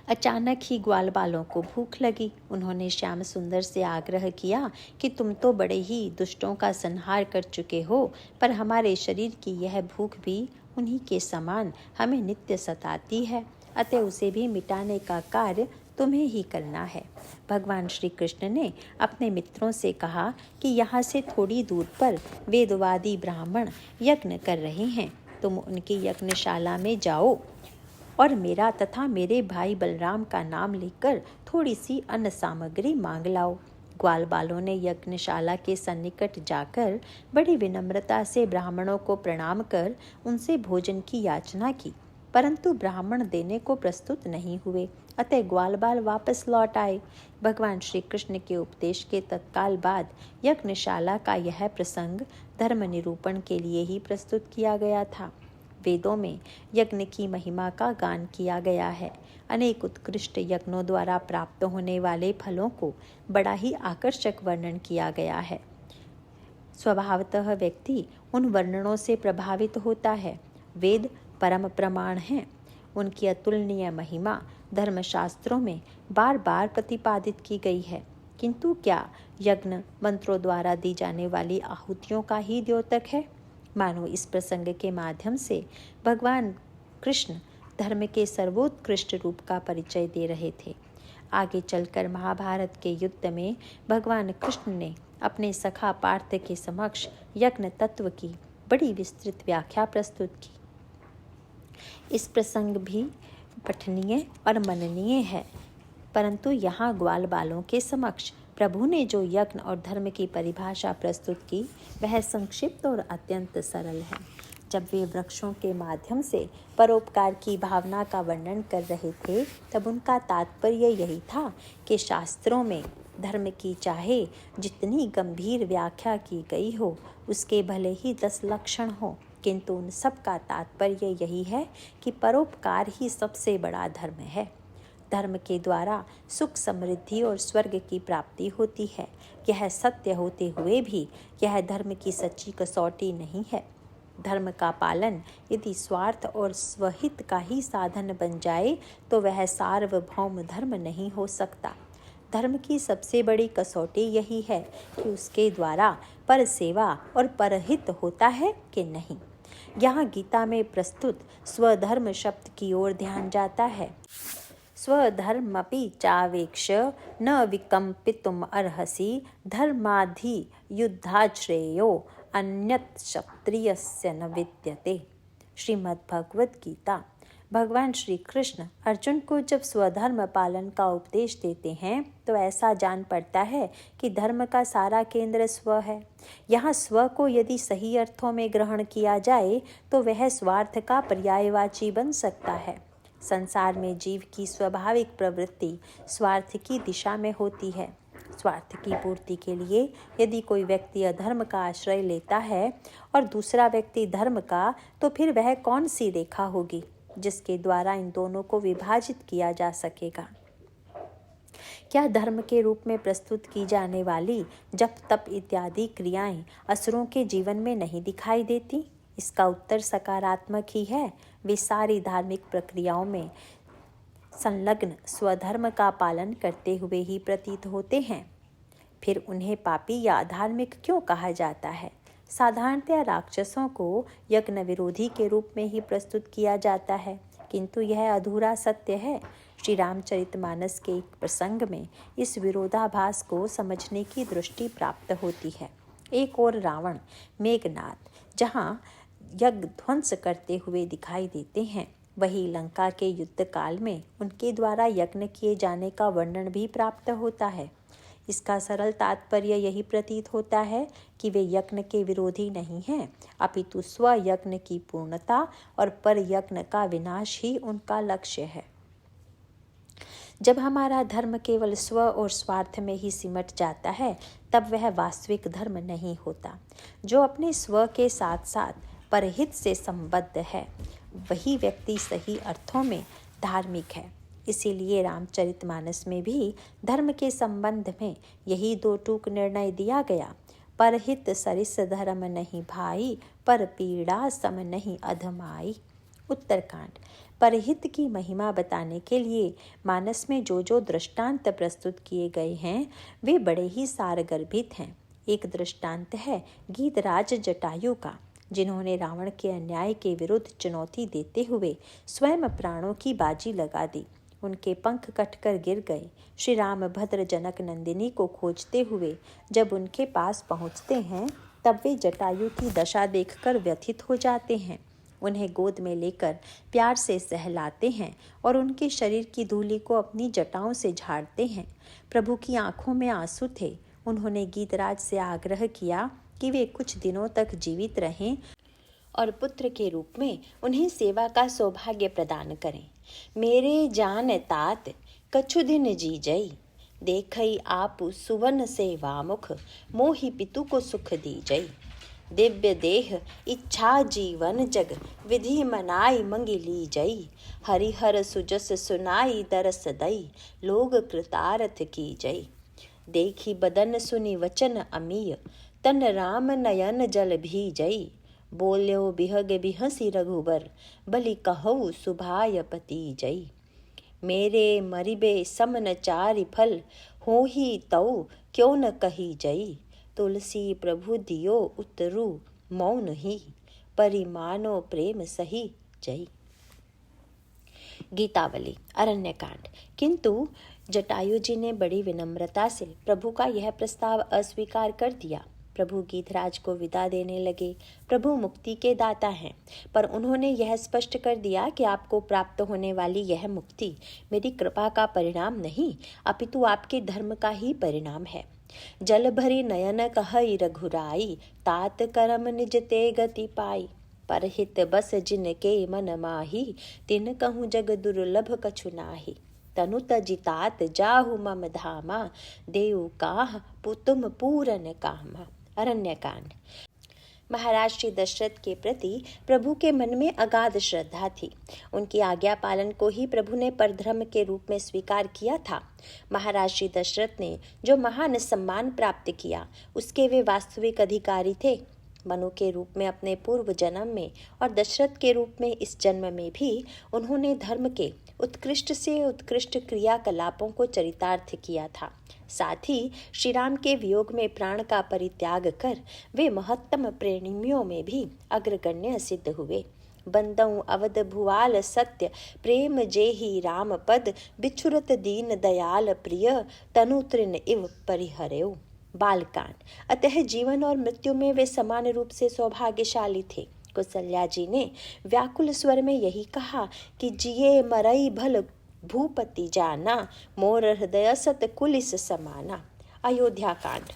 अचानक ही ग्वालबालों को भूख लगी। उन्होंने श्याम सुंदर से आग्रह किया कि तुम तो बड़े ही दुष्टों का संहार कर चुके हो, पर हमारे शरीर की यह भूख भी उन्हीं के समान हमें नित्य सताती है, अतः उसे भी मिटाने का कार्य तुम्हें ही करना है। भगवान श्री कृष्ण ने अपने मित्रों से कहा कि यहाँ से थोड़ी दूर पर वेदवादी ब्राह्मण यज्ञ कर रहे हैं। तुम उनकी यज्ञशाला में जाओ और मेरा तथा मेरे भाई बलराम का नाम लेकर थोड़ी सी अन्न सामग्री मांग लाओ। ग्वालबालों ने यज्ञशाला के सन्निकट जाकर बड़ी विनम्रता से ब्राह्मणों को प्रणाम कर उनसे भोजन की याचना की, परंतु ब्राह्मण देने को प्रस्तुत नहीं हुए, अतः ग्वालबाल वापस लौट आए। भगवान श्री कृष्ण के उपदेश के तत्काल बाद यज्ञशाला का यह प्रसंग धर्म निरूपण के लिए ही प्रस्तुत किया गया था। वेदों में यज्ञ की महिमा का गान किया गया है। अनेक उत्कृष्ट यज्ञों द्वारा प्राप्त होने वाले फलों को बड़ा ही आकर्षक वर्णन किया गया है। स्वभावतः व्यक्ति उन वर्णनों से प्रभावित होता है। वेद परम प्रमाण हैं। उनकी अतुलनीय महिमा धर्मशास्त्रों में बार बार प्रतिपादित की गई है, किंतु क्या यज्ञ मंत्रों द्वारा दी जाने वाली आहुतियों का ही द्योतक है? मानो इस प्रसंग के माध्यम से भगवान कृष्ण धर्म के सर्वोत्कृष्ट रूप का परिचय दे रहे थे। आगे चलकर महाभारत के युद्ध में भगवान कृष्ण ने अपने सखा पार्थ के समक्ष यज्ञ तत्व की बड़ी विस्तृत व्याख्या प्रस्तुत की। इस प्रसंग भी पठनीय और मननीय है, परंतु यहाँ ग्वालबालों के समक्ष प्रभु ने जो यज्ञ और धर्म की परिभाषा प्रस्तुत की वह संक्षिप्त और अत्यंत सरल है। जब वे वृक्षों के माध्यम से परोपकार की भावना का वर्णन कर रहे थे, तब उनका तात्पर्य यही था कि शास्त्रों में धर्म की चाहे जितनी गंभीर व्याख्या की गई हो, उसके भले ही 10 लक्षण हो, किंतु उन सब का तात्पर्य यही है कि परोपकार ही सबसे बड़ा धर्म है। धर्म के द्वारा सुख, समृद्धि और स्वर्ग की प्राप्ति होती है। यह सत्य होते हुए भी यह धर्म की सच्ची कसौटी नहीं है। धर्म का पालन यदि स्वार्थ और स्वहित का ही साधन बन जाए तो वह सार्वभौम धर्म नहीं हो सकता। धर्म की सबसे बड़ी कसौटी यही है कि उसके द्वारा पर सेवा और परहित होता है कि नहीं। यहाँ गीता में प्रस्तुत स्वधर्म शब्द की ओर ध्यान जाता है। स्वधर्मपि चावेक्ष न विकम्पितुम अर्हसि धर्माधि युद्धाश्रेयो अन्यत् क्षत्रियस्य न विद्यते। श्रीमद् भगवद गीता। भगवान श्री कृष्ण अर्जुन को जब स्वधर्म पालन का उपदेश देते हैं तो ऐसा जान पड़ता है कि धर्म का सारा केंद्र स्व है। यहाँ स्व को यदि सही अर्थों में ग्रहण किया जाए तो वह स्वार्थ का पर्यायवाची बन सकता है। संसार में जीव की स्वाभाविक प्रवृत्ति स्वार्थ की दिशा में होती है। स्वार्थ की पूर्ति के लिए यदि कोई व्यक्ति अधर्म का आश्रय लेता है और दूसरा व्यक्ति धर्म का, तो फिर वह कौन सी रेखा होगी जिसके द्वारा इन दोनों को विभाजित किया जा सकेगा? क्या धर्म के रूप में प्रस्तुत की जाने वाली जप तप इत्यादि क्रियाएं असुरों के जीवन में नहीं दिखाई देती? इसका उत्तर सकारात्मक ही है। वे सारी धार्मिक प्रक्रियाओं में संलग्न स्वधर्म का पालन करते हुए ही प्रतीत होते हैं। फिर उन्हें पापी या अधार्मिक क्यों कहा जाता है? साधारणतया राक्षसों को यज्ञ विरोधी के रूप में ही प्रस्तुत किया जाता है, किंतु यह अधूरा सत्य है। श्री रामचरितमानस के एक प्रसंग में इस विरोधाभास को समझने की दृष्टि प्राप्त होती है। एक ओर रावण, मेघनाद जहाँ यज्ञ ध्वंस करते हुए दिखाई देते हैं, वही लंका के युद्ध काल में उनके द्वारा यज्ञ किए जाने का वर्णन भी प्राप्त होता है। इसका सरल तात्पर्य यही प्रतीत होता है कि वे यज्ञ के विरोधी नहीं हैं, अपितु स्व यज्ञ की पूर्णता और पर यज्ञ का विनाश ही उनका लक्ष्य है। जब हमारा धर्म केवल स्व और स्वार्थ में ही सिमट जाता है, तब वह वास्तविक धर्म नहीं होता। जो अपने स्व के साथ साथ परहित से संबद्ध है, वही व्यक्ति सही अर्थों में धार्मिक है। इसीलिए रामचरितमानस में भी धर्म के संबंध में यही दो टूक निर्णय दिया गया। परहित सरिस धर्म नहीं भाई, पर पीड़ा सम नहीं अधमाई। उत्तरकांड। परहित की महिमा बताने के लिए मानस में जो जो दृष्टांत प्रस्तुत किए गए हैं, वे बड़े ही सारगर्भित हैं। एक दृष्टांत है गीधराज जटायु का, जिन्होंने रावण के अन्याय के विरुद्ध चुनौती देते हुए स्वयं प्राणों की बाजी लगा दी। उनके पंख कटकर गिर गए। श्री रामभद्र जनक नंदिनी को खोजते हुए जब उनके पास पहुंचते हैं, तब वे जटायु की दशा देखकर व्यथित हो जाते हैं। उन्हें गोद में लेकर प्यार से सहलाते हैं और उनके शरीर की धूलि को अपनी जटाओं से झाड़ते हैं। प्रभु की आंखों में आंसू थे। उन्होंने गीधराज से आग्रह किया कि वे कुछ दिनों तक जीवित रहें और पुत्र के रूप में उन्हें सेवा का सौभाग्य प्रदान करें। मेरे जान तात कछु दिन जी जई, देखई आप सुवन सेवा मुख, मोहि पितु को सुख दी जई। दिव्य देह इच्छा जीवन जग, विधि मनाई मंगिली जई। हरिहर सुजस सुनाई दरस दई, लोग कृतार्थ की जई। देखी बदन सुनि वचन अमीय, तन राम नयन जल भी जई। बोल्यो बिहग बिहसी रघुबर, बलि कहु सुभाय पति जई। मेरे मरिबे समन चारि फल, होहि तौ क्यों न कही जई। तुलसी प्रभु दियो उतरु, मौन ही परिमानो प्रेम सही जई। गीतावली। अरण्यकांड। किंतु जटायु जी ने बड़ी विनम्रता से प्रभु का यह प्रस्ताव अस्वीकार कर दिया। प्रभु गीधराज को विदा देने लगे। प्रभु मुक्ति के दाता हैं, पर उन्होंने यह स्पष्ट कर दिया कि आपको प्राप्त होने वाली यह मुक्ति मेरी कृपा का परिणाम नहीं, अपितु आपके धर्म का ही परिणाम है। जल भरी नयन कहई रघुराई, तात करम निज ते गति पाई। परहित बस जिनके मन माही, तिन कहूँ जग दुर्लभ कछु नाही। तनु तजितात जाहु मम धामा, देव काह तुम पूरन कामा। अरण्यकांड। महाराज श्री दशरथ के प्रति प्रभु के मन में अगाध श्रद्धा थी। उनकी आज्ञा पालन को ही प्रभु ने परधर्म के रूप में स्वीकार किया था। महाराज श्री दशरथ ने जो महान सम्मान प्राप्त किया, उसके वे वास्तविक अधिकारी थे। मनु के रूप में अपने पूर्व जन्म में और दशरथ के रूप में इस जन्म में भी उन्होंने धर्म के उत्कृष्ट से उत्कृष्ट क्रियाकलापों को चरितार्थ किया था। साथ ही श्री राम के वियोग में प्राण का परित्याग कर वे महत्तम प्रेमियों में भी अग्रगण्य सिद्ध हुए। बंदऊ अवध भुआल सत्य, प्रेम जेहि राम पद, बिछुरत दीन दयाल प्रिय, तनु तृण इव परिहरेउ। बालकांड। अतः जीवन और मृत्यु में वे समान रूप से सौभाग्यशाली थे। कौसल्या जी ने व्याकुल स्वर में यही कहा कि जिये मरई भल भूपति जाना, मोर हृदय सत कुलिस समाना। अयोध्या कांड।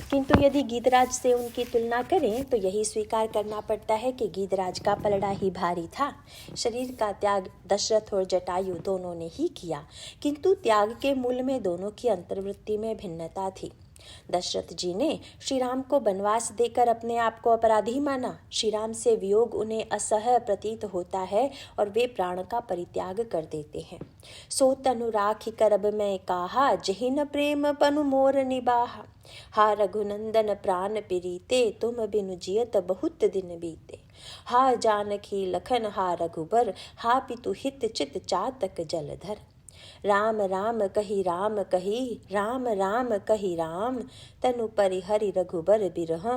किंतु यदि गीधराज से उनकी तुलना करें तो यही स्वीकार करना पड़ता है कि गीधराज का पलड़ा ही भारी था। शरीर का त्याग दशरथ और जटायु दोनों ने ही किया, किंतु त्याग के मूल में दोनों की अंतर्वृत्ति में भिन्नता थी। दशरथ जी ने श्री राम को वनवास देकर अपने आप को अपराधी माना। श्री राम से वियोग उन्हें असह्य प्रतीत होता है और वे प्राण का परित्याग कर देते हैं। सो तनु राखी करब मैं काहा, जहिन प्रेम पनु मोर निबाहा। हा रघुनंदन प्राण प्रीते, तुम बिनु जियत बहुत दिन बीते। हा जानकी लखन हा रघुबर, हा पितु हित चित चातक जलधर। राम राम कही राम कही, राम राम कही राम। तनु परिहरि रघुबर बिरह,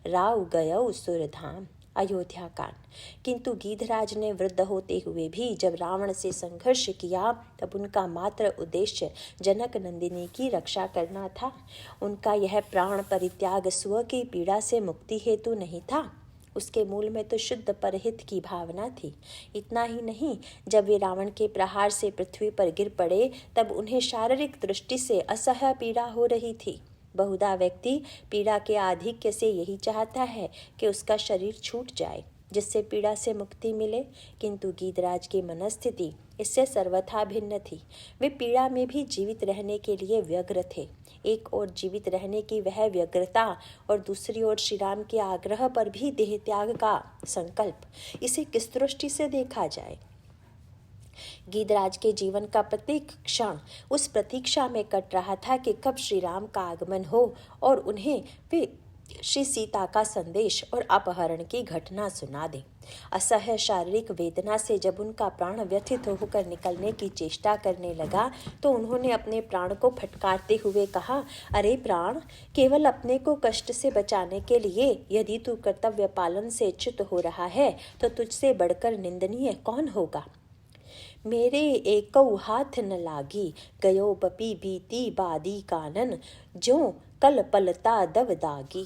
राव गयौ सुरधाम। अयोध्या कांड। किंतु गीधराज ने वृद्ध होते हुए भी जब रावण से संघर्ष किया तब उनका मात्र उद्देश्य जनक नंदिनी की रक्षा करना था। उनका यह प्राण परित्याग स्व की पीड़ा से मुक्ति हेतु नहीं था, उसके मूल में तो शुद्ध परहित की भावना थी। इतना ही नहीं, जब वे रावण के प्रहार से पृथ्वी पर गिर पड़े तब उन्हें शारीरिक दृष्टि से असह्य पीड़ा हो रही थी। बहुधा व्यक्ति पीड़ा के आधिक्य से यही चाहता है कि उसका शरीर छूट जाए, जिससे पीड़ा से मुक्ति मिले, किंतु गीधराज की मनस्थिति इससे सर्वथा भिन्न थी। वे पीड़ा में भी जीवित रहने के लिए व्यग्र थे। एक ओर जीवित रहने की वह व्यग्रता और दूसरी ओर श्री राम के आग्रह पर भी देह त्याग का संकल्प, इसे किस दृष्टि से देखा जाए। गीधराज के जीवन का प्रत्येक क्षण उस प्रतीक्षा में कट रहा था कि कब श्री राम का आगमन हो और उन्हें वे श्री सीता का संदेश और अपहरण की घटना सुना दे। असह्य शारीरिक वेदना से जब उनका प्राण व्यथित होकर निकलने की चेष्टा करने लगा तो उन्होंने अपने प्राण को फटकारते हुए कहा, अरे प्राण, केवल अपने को कष्ट से बचाने के लिए यदि तू कर्तव्य पालन से च्युत हो रहा है तो तुझसे बढ़कर निंदनीय कौन होगा। मेरे एकौ हाथ न लागी, गयो बपी बीती बादी कानन, जो कल पलता दव दागी।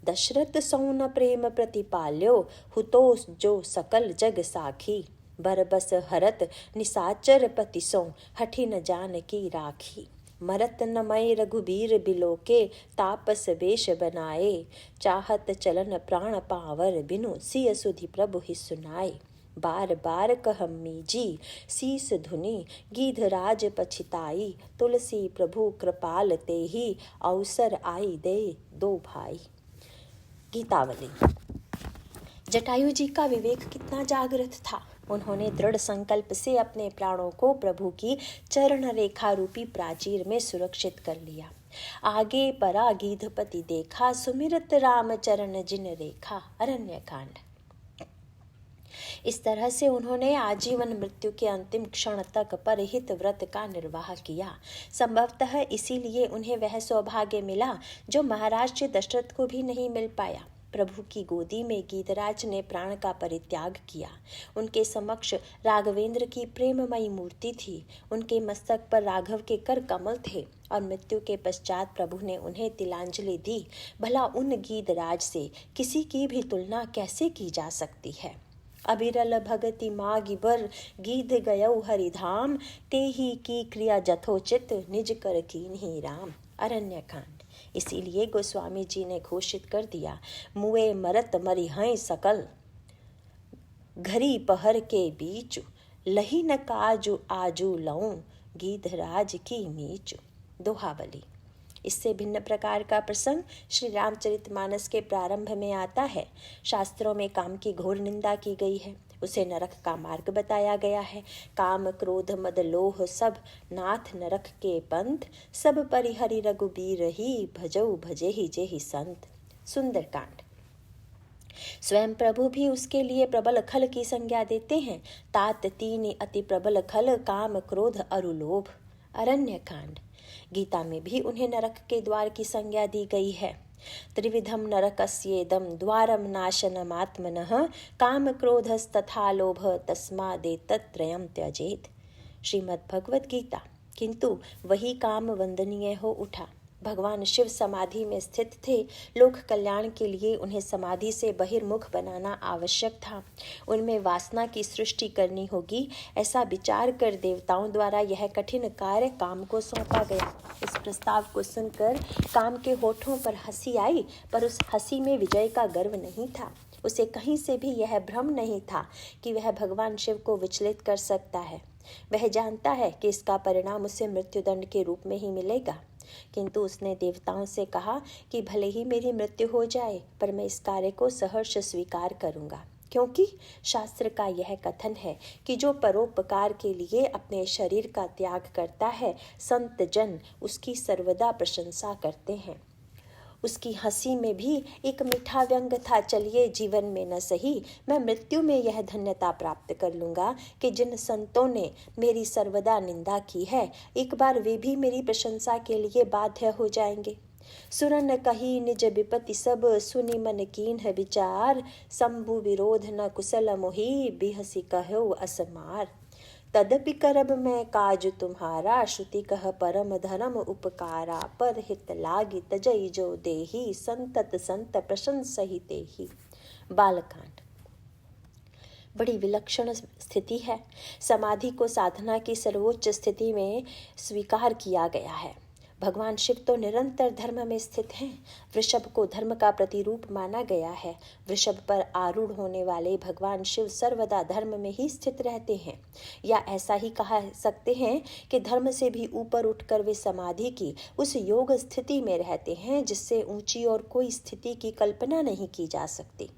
दशरथ सौन प्रेम प्रतिपाल्यो, हुतो जो सकल जग साखी। बरबस हरत निसाचर पति सो, हठी न जान की राखी। मरत न मय रघुबीर बिलोके, तापस वेश बनाए। चाहत चलन प्राण पावर, बिनु सिय सुधि प्रभु ही सुनाए। बार बार कहम्मी जी, शीस धुनि गीधराज पछिताई। तुलसी प्रभु कृपाल ते ही, अवसर आई दे दो भाई। गीतावली। जटायु जी का विवेक कितना जागृत था। उन्होंने दृढ़ संकल्प से अपने प्राणों को प्रभु की चरण रेखा रूपी प्राचीर में सुरक्षित कर लिया। आगे परा गीधपति देखा, सुमिरत राम चरण जिन रेखा। अरण्यकांड। इस तरह से उन्होंने आजीवन मृत्यु के अंतिम क्षण तक परहित व्रत का निर्वाह किया। संभवतः इसीलिए उन्हें वह सौभाग्य मिला जो महाराज श्री दशरथ को भी नहीं मिल पाया। प्रभु की गोदी में गीधराज ने प्राण का परित्याग किया। उनके समक्ष राघवेंद्र की प्रेममयी मूर्ति थी। उनके मस्तक पर राघव के कर कमल थे और मृत्यु के पश्चात प्रभु ने उन्हें तिलांजलि दी। भला उन गीधराज से किसी की भी तुलना कैसे की जा सकती है। अबिरल भगति मागी बर, गीध गयौ हरिधाम। ते ही की क्रिया जथोचित, निज कर कीन्ही राम। अरण्यकांड। इसीलिए गोस्वामी जी ने घोषित कर दिया, मुए मरत मरिहै सकल, घरी पहर के बीच। लही न काजु आजू लऊं, गीधराज की मीच। दोहावली। इससे भिन्न प्रकार का प्रसंग श्री रामचरितमानस के प्रारंभ में आता है। शास्त्रों में काम की घोर निंदा की गई है, उसे नरक का मार्ग बताया गया है। काम क्रोध मद लोह सब, नाथ नरक के पंथ। सब परिहरि रघुबीर ही, भजऊ भजे ही जेहि संत। सुंदरकांड। स्वयं प्रभु भी उसके लिए प्रबल खल की संज्ञा देते हैं। तात तीन अति प्रबल खल, काम क्रोध अरु लोभ। अरण्यकांड। गीता में भी उन्हें नरक के द्वार की संज्ञा दी गई है। त्रिविधम नरकस्येदम द्वारम नाशनमात्मनः, काम क्रोधस्तथा लोभ, तस्मादेतत्त्रयं त्यजेत। श्रीमद् भगवद गीता। किंतु वही काम वंदनीय हो उठा। भगवान शिव समाधि में स्थित थे। लोक कल्याण के लिए उन्हें समाधि से बहिर्मुख बनाना आवश्यक था। उनमें वासना की सृष्टि करनी होगी, ऐसा विचार कर देवताओं द्वारा यह कठिन कार्य काम को सौंपा गया। इस प्रस्ताव को सुनकर काम के होठों पर हंसी आई, पर उस हंसी में विजय का गर्व नहीं था। उसे कहीं से भी यह भ्रम नहीं था कि वह भगवान शिव को विचलित कर सकता है। वह जानता है कि इसका परिणाम उसे मृत्युदंड के रूप में ही मिलेगा। किंतु उसने देवताओं से कहा कि भले ही मेरी मृत्यु हो जाए, पर मैं इस कार्य को सहर्ष स्वीकार करूंगा, क्योंकि शास्त्र का यह कथन है कि जो परोपकार के लिए अपने शरीर का त्याग करता है, संत जन उसकी सर्वदा प्रशंसा करते हैं। उसकी हंसी में भी एक मीठा व्यंग था। चलिए, जीवन में न सही, मैं मृत्यु में यह धन्यता प्राप्त कर लूंगा कि जिन संतों ने मेरी सर्वदा निंदा की है, एक बार वे भी मेरी प्रशंसा के लिए बाध्य हो जाएंगे। सुरन कही निज विपत्ति सब, सुनि मन कीन है विचार, शंभु विरोध न कुशल मोहि, बिहसी कहो असमार। तदपि करब मैं काज तुम्हारा, श्रुति कह परम धर्म उपकारा, पर हित लागी तजई जो देही, संतत संत प्रशंसहि तेहि। बालकांड बड़ी विलक्षण स्थिति है। समाधि को साधना की सर्वोच्च स्थिति में स्वीकार किया गया है। भगवान शिव तो निरंतर धर्म में स्थित हैं। वृषभ को धर्म का प्रतिरूप माना गया है। वृषभ पर आरूढ़ होने वाले भगवान शिव सर्वदा धर्म में ही स्थित रहते हैं, या ऐसा ही कहा सकते हैं कि धर्म से भी ऊपर उठकर वे समाधि की उस योग स्थिति में रहते हैं जिससे ऊंची और कोई स्थिति की कल्पना नहीं की जा सकती।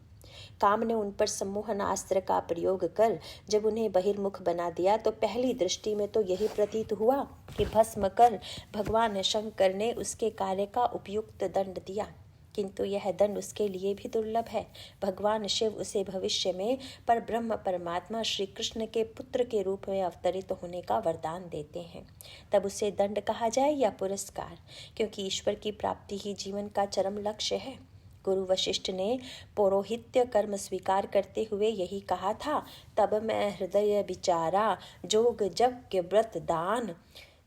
काम ने उन पर सम्मोहनास्त्र का प्रयोग कर जब उन्हें बहिर्मुख बना दिया, तो पहली दृष्टि में तो यही प्रतीत हुआ कि भस्म कर भगवान शंकर ने उसके कार्य का उपयुक्त दंड दिया, किंतु यह दंड उसके लिए भी दुर्लभ है। भगवान शिव उसे भविष्य में पर ब्रह्म परमात्मा श्री कृष्ण के पुत्र के रूप में अवतरित होने का वरदान देते हैं। तब उसे दंड कहा जाए या पुरस्कार, क्योंकि ईश्वर की प्राप्ति ही जीवन का चरम लक्ष्य है। गुरु वशिष्ठ ने पौरोहित्य कर्म स्वीकार करते हुए यही कहा था, तब मैं हृदय विचारा, जोग जग व्रत दान,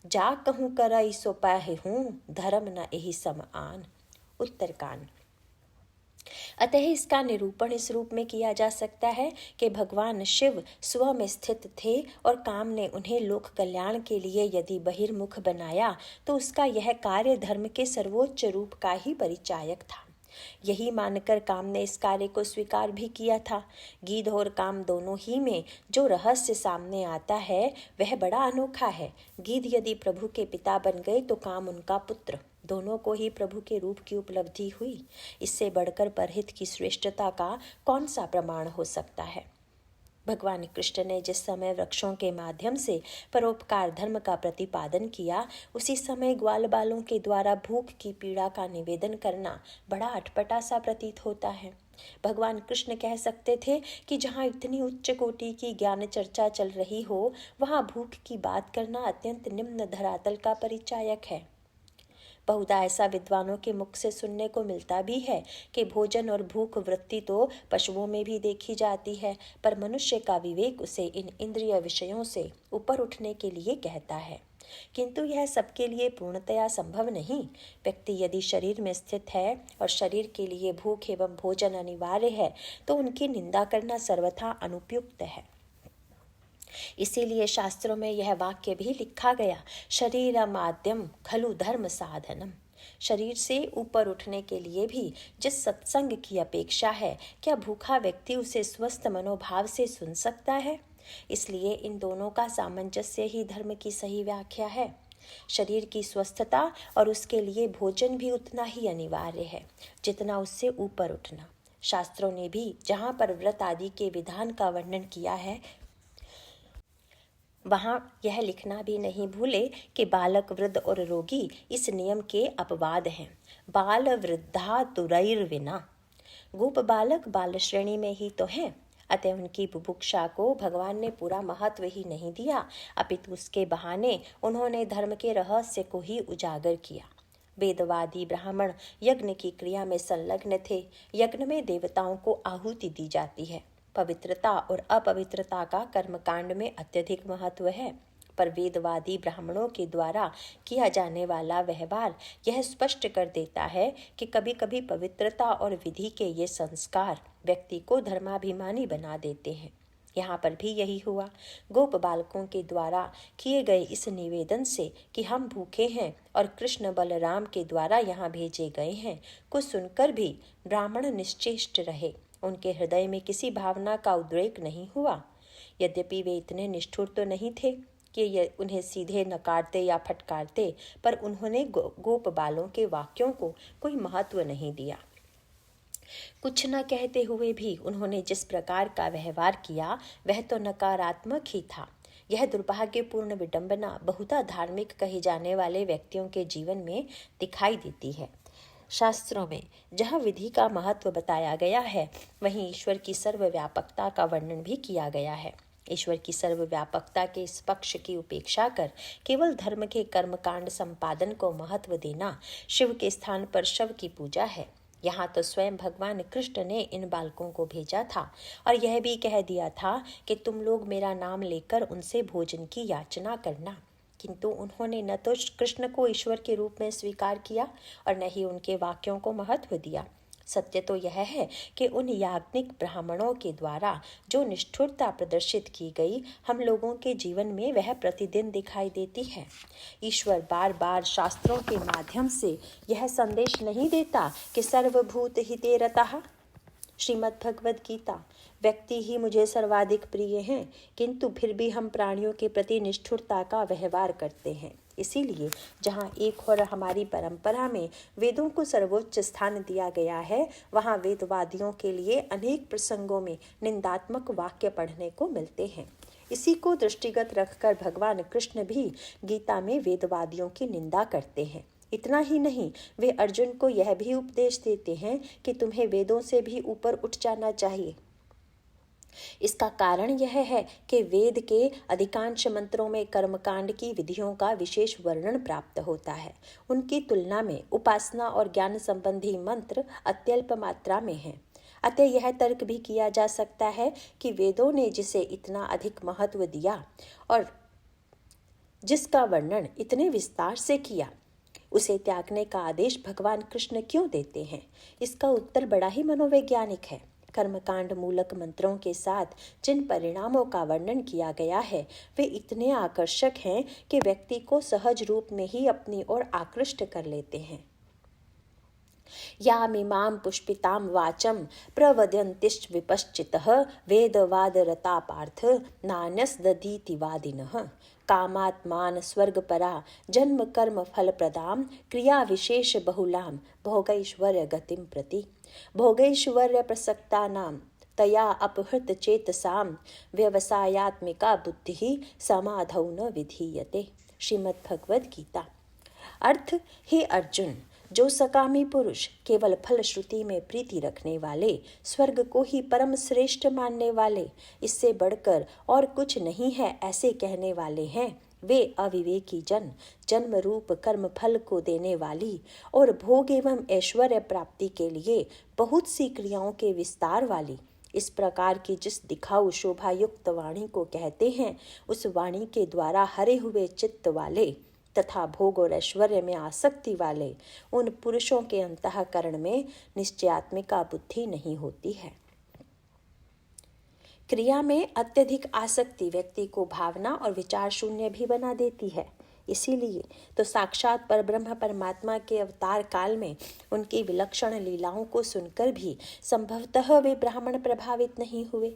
जा कहूँ करई सो पाहि हूँ, धर्म न एहि समान। उत्तरकांड। अतः इसका निरूपण इस रूप में किया जा सकता है कि भगवान शिव स्व में स्थित थे और काम ने उन्हें लोक कल्याण के लिए यदि बहिर्मुख बनाया, तो उसका यह कार्य धर्म के सर्वोच्च रूप का ही परिचायक था। यही मानकर काम ने इस कार्य को स्वीकार भी किया था। गीध और काम दोनों ही में जो रहस्य सामने आता है वह बड़ा अनोखा है। गीध यदि प्रभु के पिता बन गए तो काम उनका पुत्र। दोनों को ही प्रभु के रूप की उपलब्धि हुई। इससे बढ़कर परहित की श्रेष्ठता का कौन सा प्रमाण हो सकता है। भगवान कृष्ण ने जिस समय वृक्षों के माध्यम से परोपकार धर्म का प्रतिपादन किया, उसी समय ग्वाल बालों के द्वारा भूख की पीड़ा का निवेदन करना बड़ा अटपटा सा प्रतीत होता है। भगवान कृष्ण कह सकते थे कि जहाँ इतनी उच्च कोटि की ज्ञान चर्चा चल रही हो, वहाँ भूख की बात करना अत्यंत निम्न धरातल का परिचायक है। बहुधा ऐसा विद्वानों के मुख से सुनने को मिलता भी है कि भोजन और भूख वृत्ति तो पशुओं में भी देखी जाती है, पर मनुष्य का विवेक उसे इन इंद्रिय विषयों से ऊपर उठने के लिए कहता है। किंतु यह सबके लिए पूर्णतया संभव नहीं। व्यक्ति यदि शरीर में स्थित है और शरीर के लिए भूख एवं भोजन अनिवार्य है, तो उनकी निंदा करना सर्वथा अनुपयुक्त है। इसीलिए शास्त्रों में यह वाक्य भी लिखा गया, शरीरमाद्यम खलु धर्म साधनम। शरीर से ऊपर उठने के लिए भी जिस सत्संग की अपेक्षा है, क्या भूखा व्यक्ति उसे स्वस्थ मनोभाव से सुन सकता है? इसलिए इन दोनों का सामंजस्य ही धर्म की सही व्याख्या है। शरीर की स्वस्थता और उसके लिए भोजन भी उतना ही अनिवार्य है जितना उससे ऊपर उठना। शास्त्रों ने भी जहाँ पर व्रत आदि के विधान का वर्णन किया है, वहाँ यह लिखना भी नहीं भूले कि बालक, वृद्ध और रोगी इस नियम के अपवाद हैं। बाल वृद्धा तुरैर विना। गोप बालक बाल श्रेणी में ही तो हैं, अतः उनकी बुभुक्षा को भगवान ने पूरा महत्व ही नहीं दिया, अपितु उसके बहाने उन्होंने धर्म के रहस्य को ही उजागर किया। वेदवादी ब्राह्मण यज्ञ की क्रिया में संलग्न थे। यज्ञ में देवताओं को आहुति दी जाती है। पवित्रता और अपवित्रता का कर्मकांड में अत्यधिक महत्व है, पर वेदवादी ब्राह्मणों के द्वारा किया जाने वाला व्यवहार यह स्पष्ट कर देता है कि कभी कभी पवित्रता और विधि के ये संस्कार व्यक्ति को धर्माभिमानी बना देते हैं। यहाँ पर भी यही हुआ। गोप बालकों के द्वारा किए गए इस निवेदन से कि हम भूखे हैं और कृष्ण बलराम के द्वारा यहाँ भेजे गए हैं को सुनकर भी ब्राह्मण निश्चेष्ट रहे। उनके हृदय में किसी भावना का उद्रेक नहीं हुआ। यद्यपि वे इतने निष्ठुर तो नहीं थे, कि ये उन्हें सीधे नकारते या फटकारते, पर उन्होंने गोप बालों के वाक्यों को कोई महत्व नहीं दिया। कुछ न कहते हुए भी उन्होंने जिस प्रकार का व्यवहार किया वह तो नकारात्मक ही था। यह दुर्भाग्यपूर्ण विडंबना बहुधा धार्मिक कहे जाने वाले व्यक्तियों के जीवन में दिखाई देती है। शास्त्रों में जहाँ विधि का महत्व बताया गया है, वहीं ईश्वर की सर्वव्यापकता का वर्णन भी किया गया है। ईश्वर की सर्वव्यापकता के इस पक्ष की उपेक्षा कर केवल धर्म के कर्मकांड संपादन को महत्व देना शिव के स्थान पर शव की पूजा है। यहाँ तो स्वयं भगवान कृष्ण ने इन बालकों को भेजा था और यह भी कह दिया था कि तुम लोग मेरा नाम लेकर उनसे भोजन की याचना करना, किंतु उन्होंने न तो कृष्ण को ईश्वर के रूप में स्वीकार किया और न ही उनके वाक्यों को महत्व दिया। सत्य तो यह है कि उन याज्ञिक ब्राह्मणों के द्वारा जो निष्ठुरता प्रदर्शित की गई, हम लोगों के जीवन में वह प्रतिदिन दिखाई देती है। ईश्वर बार बार शास्त्रों के माध्यम से यह संदेश नहीं देता कि सर्वभूत हिते रतः। श्रीमद् भगवद गीता, व्यक्ति ही मुझे सर्वाधिक प्रिय हैं, किंतु फिर भी हम प्राणियों के प्रति निष्ठुरता का व्यवहार करते हैं। इसीलिए जहाँ एक और हमारी परंपरा में वेदों को सर्वोच्च स्थान दिया गया है, वहाँ वेदवादियों के लिए अनेक प्रसंगों में निंदात्मक वाक्य पढ़ने को मिलते हैं। इसी को दृष्टिगत रखकर भगवान कृष्ण भी गीता में वेदवादियों की निंदा करते हैं। इतना ही नहीं, वे अर्जुन को यह भी उपदेश देते हैं कि तुम्हें वेदों से भी ऊपर उठ जाना चाहिए। इसका कारण यह है कि वेद के अधिकांश मंत्रों में कर्मकांड की विधियों का विशेष वर्णन प्राप्त होता है। उनकी तुलना में उपासना और ज्ञान संबंधी मंत्र अत्यल्प मात्रा में हैं। अतः यह तर्क भी किया जा सकता है कि वेदों ने जिसे इतना अधिक महत्व दिया और जिसका वर्णन इतने विस्तार से किया, उसे त्यागने का आदेश भगवान कृष्ण क्यों देते हैं? इसका उत्तर बड़ा ही मनोवैज्ञानिक है। कर्मकांड मूलक मंत्रों के साथ जिन परिणामों का वर्णन किया गया है, वे इतने आकर्षक हैं कि व्यक्ति को सहज रूप में ही अपनी ओर आकृष्ट कर लेते हैं। यामिमां पुष्पितां वाचं प्रवदन्तिश्च विपश्चितः वेदवादरता पार्थ नान्यस्दधीति वादिनः कामात्मान स्वर्गपरा जन्म कर्म फलप्रदां क्रिया विशेष बहुलां भोगैश्वर्य गतिं प्रति भोगैश्वर्य प्रसक्तानां तया अपहृत चेतसां व्यवसायात्मिका बुद्धिः समाधौ न विधीयते। श्रीमद् भगवद गीता। अर्थ, हे अर्जुन, जो सकामी पुरुष केवल फल श्रुति में प्रीति रखने वाले, स्वर्ग को ही परम श्रेष्ठ मानने वाले, इससे बढ़कर और कुछ नहीं है ऐसे कहने वाले हैं, वे अविवेकी जन जन्म रूप कर्म फल को देने वाली और भोग एवं ऐश्वर्य प्राप्ति के लिए बहुत सी क्रियाओं के विस्तार वाली इस प्रकार की जिस दिखाऊ शोभा युक्त वाणी को कहते हैं, उस वाणी के द्वारा हरे हुए चित्त वाले तथा भोग और ऐश्वर्य में आसक्ति वाले उन पुरुषों के अंतःकरण में निश्चयात्मिका बुद्धि नहीं होती है। क्रिया में अत्यधिक आसक्ति व्यक्ति को भावना और विचार शून्य भी बना देती है। इसीलिए तो साक्षात परब्रह्म परमात्मा के अवतार काल में उनकी विलक्षण लीलाओं को सुनकर भी संभवतः वे ब्राह्मण प्रभावित नहीं हुए।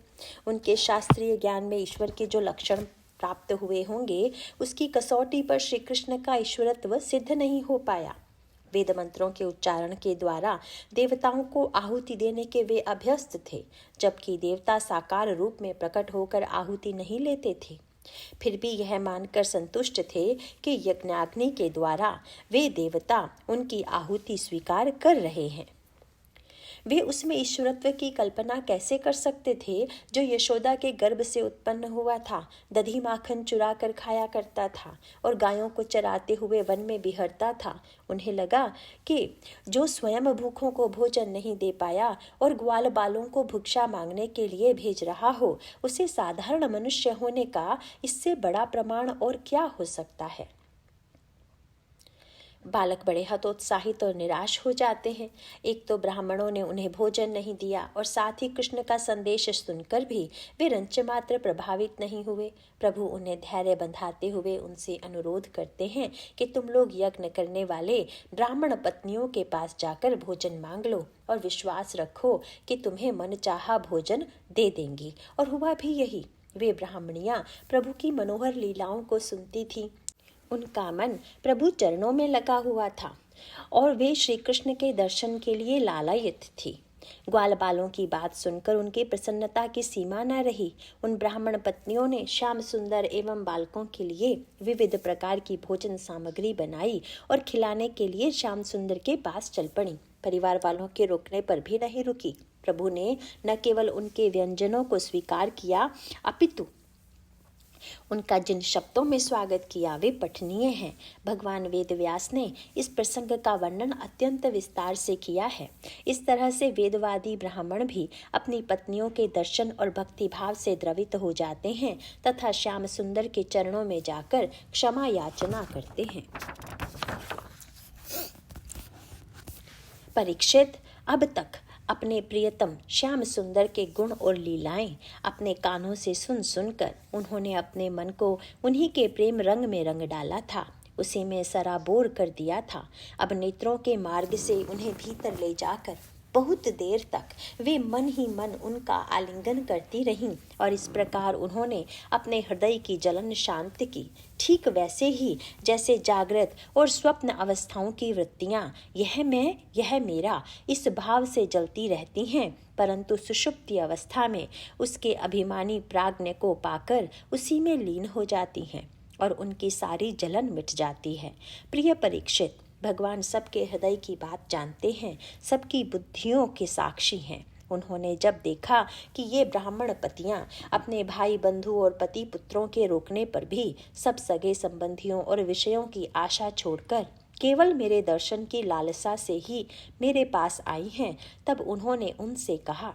उनके शास्त्रीय ज्ञान में ईश्वर के जो लक्षण प्राप्त हुए होंगे, उसकी कसौटी पर श्री कृष्ण का ईश्वरत्व सिद्ध नहीं हो पाया। वेद मंत्रों के उच्चारण के द्वारा देवताओं को आहुति देने के वे अभ्यस्त थे, जबकि देवता साकार रूप में प्रकट होकर आहुति नहीं लेते थे। फिर भी यह मानकर संतुष्ट थे कि यज्ञाग्नि के द्वारा वे देवता उनकी आहुति स्वीकार कर रहे हैं। वे उसमें ईश्वरत्व की कल्पना कैसे कर सकते थे जो यशोदा के गर्भ से उत्पन्न हुआ था, दधी माखन चुरा कर खाया करता था और गायों को चराते हुए वन में बिहरता था। उन्हें लगा कि जो स्वयं भूखों को भोजन नहीं दे पाया और ग्वाल बालों को भिक्षा मांगने के लिए भेज रहा हो, उसे साधारण मनुष्य होने का इससे बड़ा प्रमाण और क्या हो सकता है। बालक बड़े हतोत्साहित और निराश हो जाते हैं। एक तो ब्राह्मणों ने उन्हें भोजन नहीं दिया और साथ ही कृष्ण का संदेश सुनकर भी वे रंच मात्र प्रभावित नहीं हुए। प्रभु उन्हें धैर्य बंधाते हुए उनसे अनुरोध करते हैं कि तुम लोग यज्ञ करने वाले ब्राह्मण पत्नियों के पास जाकर भोजन मांग लो और विश्वास रखो कि तुम्हें मनचाहा भोजन दे देंगी। और हुआ भी यही। वे ब्राह्मणियां प्रभु की मनोहर लीलाओं को सुनती थीं। उनका मन प्रभु चरणों में लगा हुआ था और वे श्री कृष्ण के दर्शन के लिए लालायित थी। ग्वाल बालों की बात सुनकर उनकी प्रसन्नता की सीमा न रही। उन ब्राह्मण पत्नियों ने श्याम सुंदर एवं बालकों के लिए विविध प्रकार की भोजन सामग्री बनाई और खिलाने के लिए श्याम सुंदर के पास चल पड़ी। परिवार वालों के रोकने पर भी नहीं रुकी। प्रभु ने न केवल उनके व्यंजनों को स्वीकार किया, अपितु उनका जिन शब्दों में स्वागत किया वे पठनीय हैं। भगवान वेदव्यास ने इस प्रसंग का वर्णन अत्यंत विस्तार से किया है। इस तरह से वेदवादी ब्राह्मण भी अपनी पत्नियों के दर्शन और भक्ति भाव से द्रवित हो जाते हैं तथा श्याम सुंदर के चरणों में जाकर क्षमा याचना करते हैं। परीक्षित, अब तक अपने प्रियतम श्याम सुंदर के गुण और लीलाएं अपने कानों से सुन सुनकर उन्होंने अपने मन को उन्हीं के प्रेम रंग में रंग डाला था, उसी में सराबोर कर दिया था। अब नेत्रों के मार्ग से उन्हें भीतर ले जाकर बहुत देर तक वे मन ही मन उनका आलिंगन करती रहीं और इस प्रकार उन्होंने अपने हृदय की जलन शांत की। ठीक वैसे ही जैसे जागृत और स्वप्न अवस्थाओं की वृत्तियां यह मैं, यह मेरा इस भाव से जलती रहती हैं, परंतु सुषुप्ति अवस्था में उसके अभिमानी प्राज्ञ को पाकर उसी में लीन हो जाती हैं और उनकी सारी जलन मिट जाती है। प्रिय परीक्षित, भगवान सबके हृदय की बात जानते हैं, सबकी बुद्धियों के साक्षी हैं। उन्होंने जब देखा कि ये ब्राह्मण पतियां अपने भाई बंधु और पति पुत्रों के रोकने पर भी सब सगे संबंधियों और विषयों की आशा छोड़कर केवल मेरे दर्शन की लालसा से ही मेरे पास आई हैं, तब उन्होंने उनसे कहा।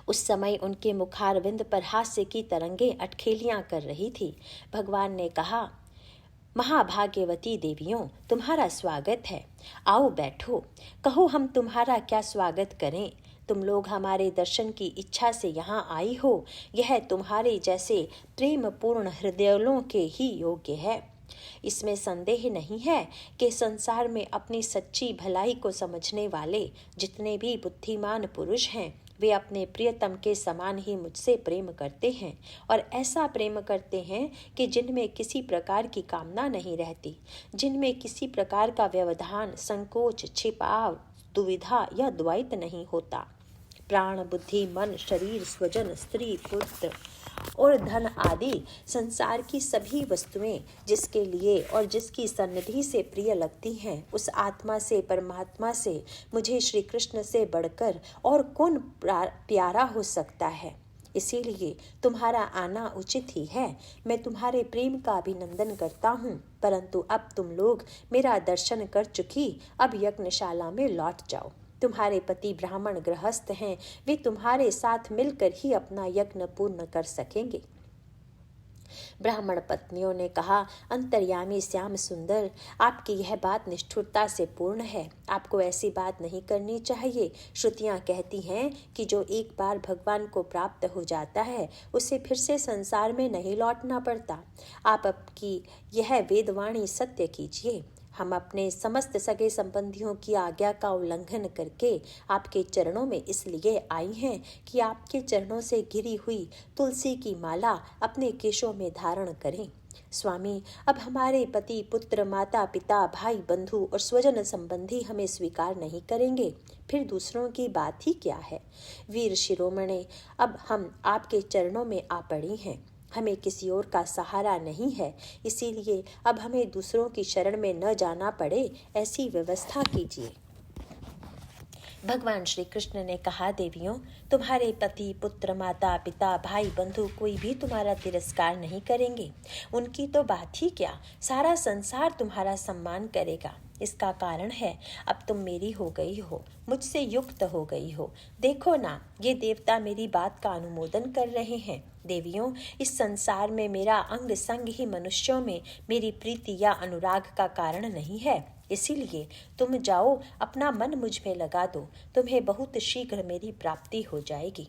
उस समय उनके मुखारविंद पर हास्य की तरंगें अटखेलियां कर रही थी। भगवान ने कहा, महाभाग्यवती देवियों, तुम्हारा स्वागत है। आओ बैठो, कहो हम तुम्हारा क्या स्वागत करें। तुम लोग हमारे दर्शन की इच्छा से यहाँ आई हो, यह तुम्हारे जैसे प्रेम पूर्ण हृदयों के ही योग्य है। इसमें संदेह नहीं है कि संसार में अपनी सच्ची भलाई को समझने वाले जितने भी बुद्धिमान पुरुष हैं वे अपने प्रियतम के समान ही मुझसे प्रेम करते हैं और ऐसा प्रेम करते हैं कि जिनमें किसी प्रकार की कामना नहीं रहती, जिनमें किसी प्रकार का व्यवधान, संकोच, छिपाव, दुविधा या द्वैत नहीं होता। प्राण, बुद्धि, मन, शरीर, स्वजन, स्त्री, पुत्र और धन आदि संसार की सभी वस्तुएं जिसके लिए और जिसकी सन्निधि से प्रिय लगती हैं, उस आत्मा से, परमात्मा से, मुझे श्री कृष्ण से बढ़कर और कौन प्यारा हो सकता है। इसीलिए तुम्हारा आना उचित ही है। मैं तुम्हारे प्रेम का अभिनंदन करता हूँ, परंतु अब तुम लोग मेरा दर्शन कर चुकी, अब यज्ञशाला में लौट जाओ। तुम्हारे पति ब्राह्मण गृहस्थ हैं, वे तुम्हारे साथ मिलकर ही अपना यज्ञ पूर्ण कर सकेंगे। ब्राह्मण पत्नियों ने कहा, अंतर्यामी श्याम सुंदर, आपकी यह बात निष्ठुरता से पूर्ण है। आपको ऐसी बात नहीं करनी चाहिए। श्रुतियां कहती हैं कि जो एक बार भगवान को प्राप्त हो जाता है उसे फिर से संसार में नहीं लौटना पड़ता। आप आपकी यह वेदवाणी सत्य कीजिए। हम अपने समस्त सगे संबंधियों की आज्ञा का उल्लंघन करके आपके चरणों में इसलिए आई हैं कि आपके चरणों से घिरी हुई तुलसी की माला अपने केशों में धारण करें। स्वामी, अब हमारे पति, पुत्र, माता पिता, भाई बंधु और स्वजन संबंधी हमें स्वीकार नहीं करेंगे, फिर दूसरों की बात ही क्या है। वीर शिरोमणे, अब हम आपके चरणों में आ पड़ी हैं। हमें किसी और का सहारा नहीं है, इसीलिए अब हमें दूसरों की शरण में न जाना पड़े, ऐसी व्यवस्था कीजिए। भगवान श्री कृष्ण ने कहा, देवियों, तुम्हारे पति, पुत्र, माता पिता, भाई बंधु कोई भी तुम्हारा तिरस्कार नहीं करेंगे। उनकी तो बात ही क्या, सारा संसार तुम्हारा सम्मान करेगा। इसका कारण है अब तुम मेरी हो गई हो, मुझसे युक्त हो गई हो। देखो ना, ये देवता मेरी बात का अनुमोदन कर रहे हैं। देवियों, इस संसार में मेरा अंग संग ही मनुष्यों में मेरी प्रीति या अनुराग का कारण नहीं है। इसीलिए तुम जाओ, अपना मन मुझ में लगा दो, तुम्हें बहुत शीघ्र मेरी प्राप्ति हो जाएगी।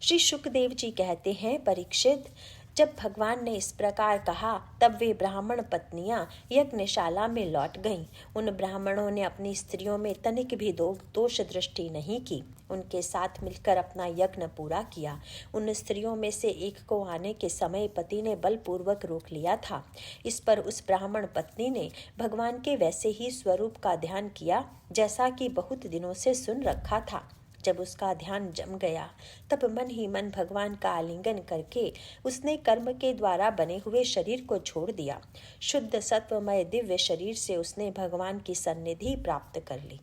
श्री शुकदेव जी कहते हैं, परीक्षित, जब भगवान ने इस प्रकार कहा तब वे ब्राह्मण पत्नियां यज्ञशाला में लौट गईं। उन ब्राह्मणों ने अपनी स्त्रियों में तनिक भी दोष दृष्टि नहीं की, उनके साथ मिलकर अपना यज्ञ पूरा किया। उन स्त्रियों में से एक को आने के समय पति ने बलपूर्वक रोक लिया था। इस पर उस ब्राह्मण पत्नी ने भगवान के वैसे ही स्वरूप का ध्यान किया जैसा कि बहुत दिनों से सुन रखा था। जब उसका ध्यान जम गया तब मन ही मन भगवान का आलिंगन करके उसने कर्म के द्वारा बने हुए शरीर को छोड़ दिया। शुद्ध सत्वमय दिव्य शरीर से उसने भगवान की सन्निधि प्राप्त कर ली।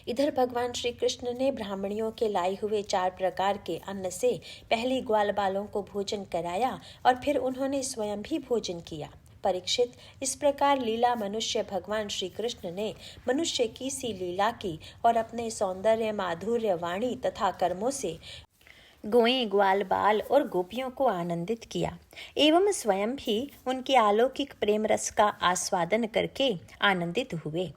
इधर भगवान श्री कृष्ण ने ब्राह्मणियों के लाए हुए 4 प्रकार के अन्न से पहले ग्वाल बालों को भोजन कराया और फिर उन्होंने स्वयं भी भोजन किया। परीक्षित, इस प्रकार लीला मनुष्य भगवान श्री कृष्ण ने मनुष्य की सी लीला की और अपने सौंदर्य, माधुर्य, वाणी तथा कर्मों से गोएं, ग्वाल बाल और गोपियों को आनंदित किया एवं स्वयं भी उनके अलौकिक प्रेम रस का आस्वादन करके आनंदित हुए।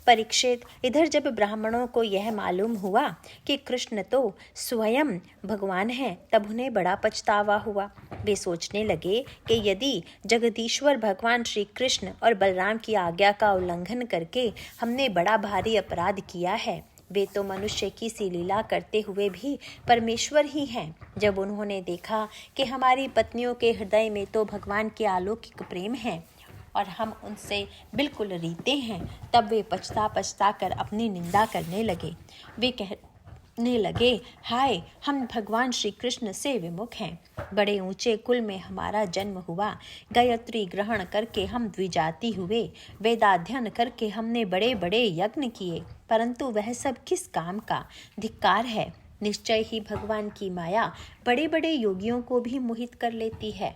परीक्षित, इधर जब ब्राह्मणों को यह मालूम हुआ कि कृष्ण तो स्वयं भगवान हैं, तब उन्हें बड़ा पछतावा हुआ। वे सोचने लगे कि यदि जगदीश्वर भगवान श्री कृष्ण और बलराम की आज्ञा का उल्लंघन करके हमने बड़ा भारी अपराध किया है, वे तो मनुष्य की सी लीला करते हुए भी परमेश्वर ही हैं। जब उन्होंने देखा कि हमारी पत्नियों के हृदय में तो भगवान के अलौकिक प्रेम है और हम उनसे बिल्कुल रीते हैं, तब वे पछता कर अपनी निंदा करने लगे। वे कहने लगे, हाय, हम भगवान श्री कृष्ण से विमुख हैं। बड़े ऊंचे कुल में हमारा जन्म हुआ, गायत्री ग्रहण करके हम द्विजाति हुए, वेदाध्ययन करके हमने बड़े बड़े यज्ञ किए, परंतु वह सब किस काम का? धिक्कार है। निश्चय ही भगवान की माया बड़े बड़े योगियों को भी मोहित कर लेती है।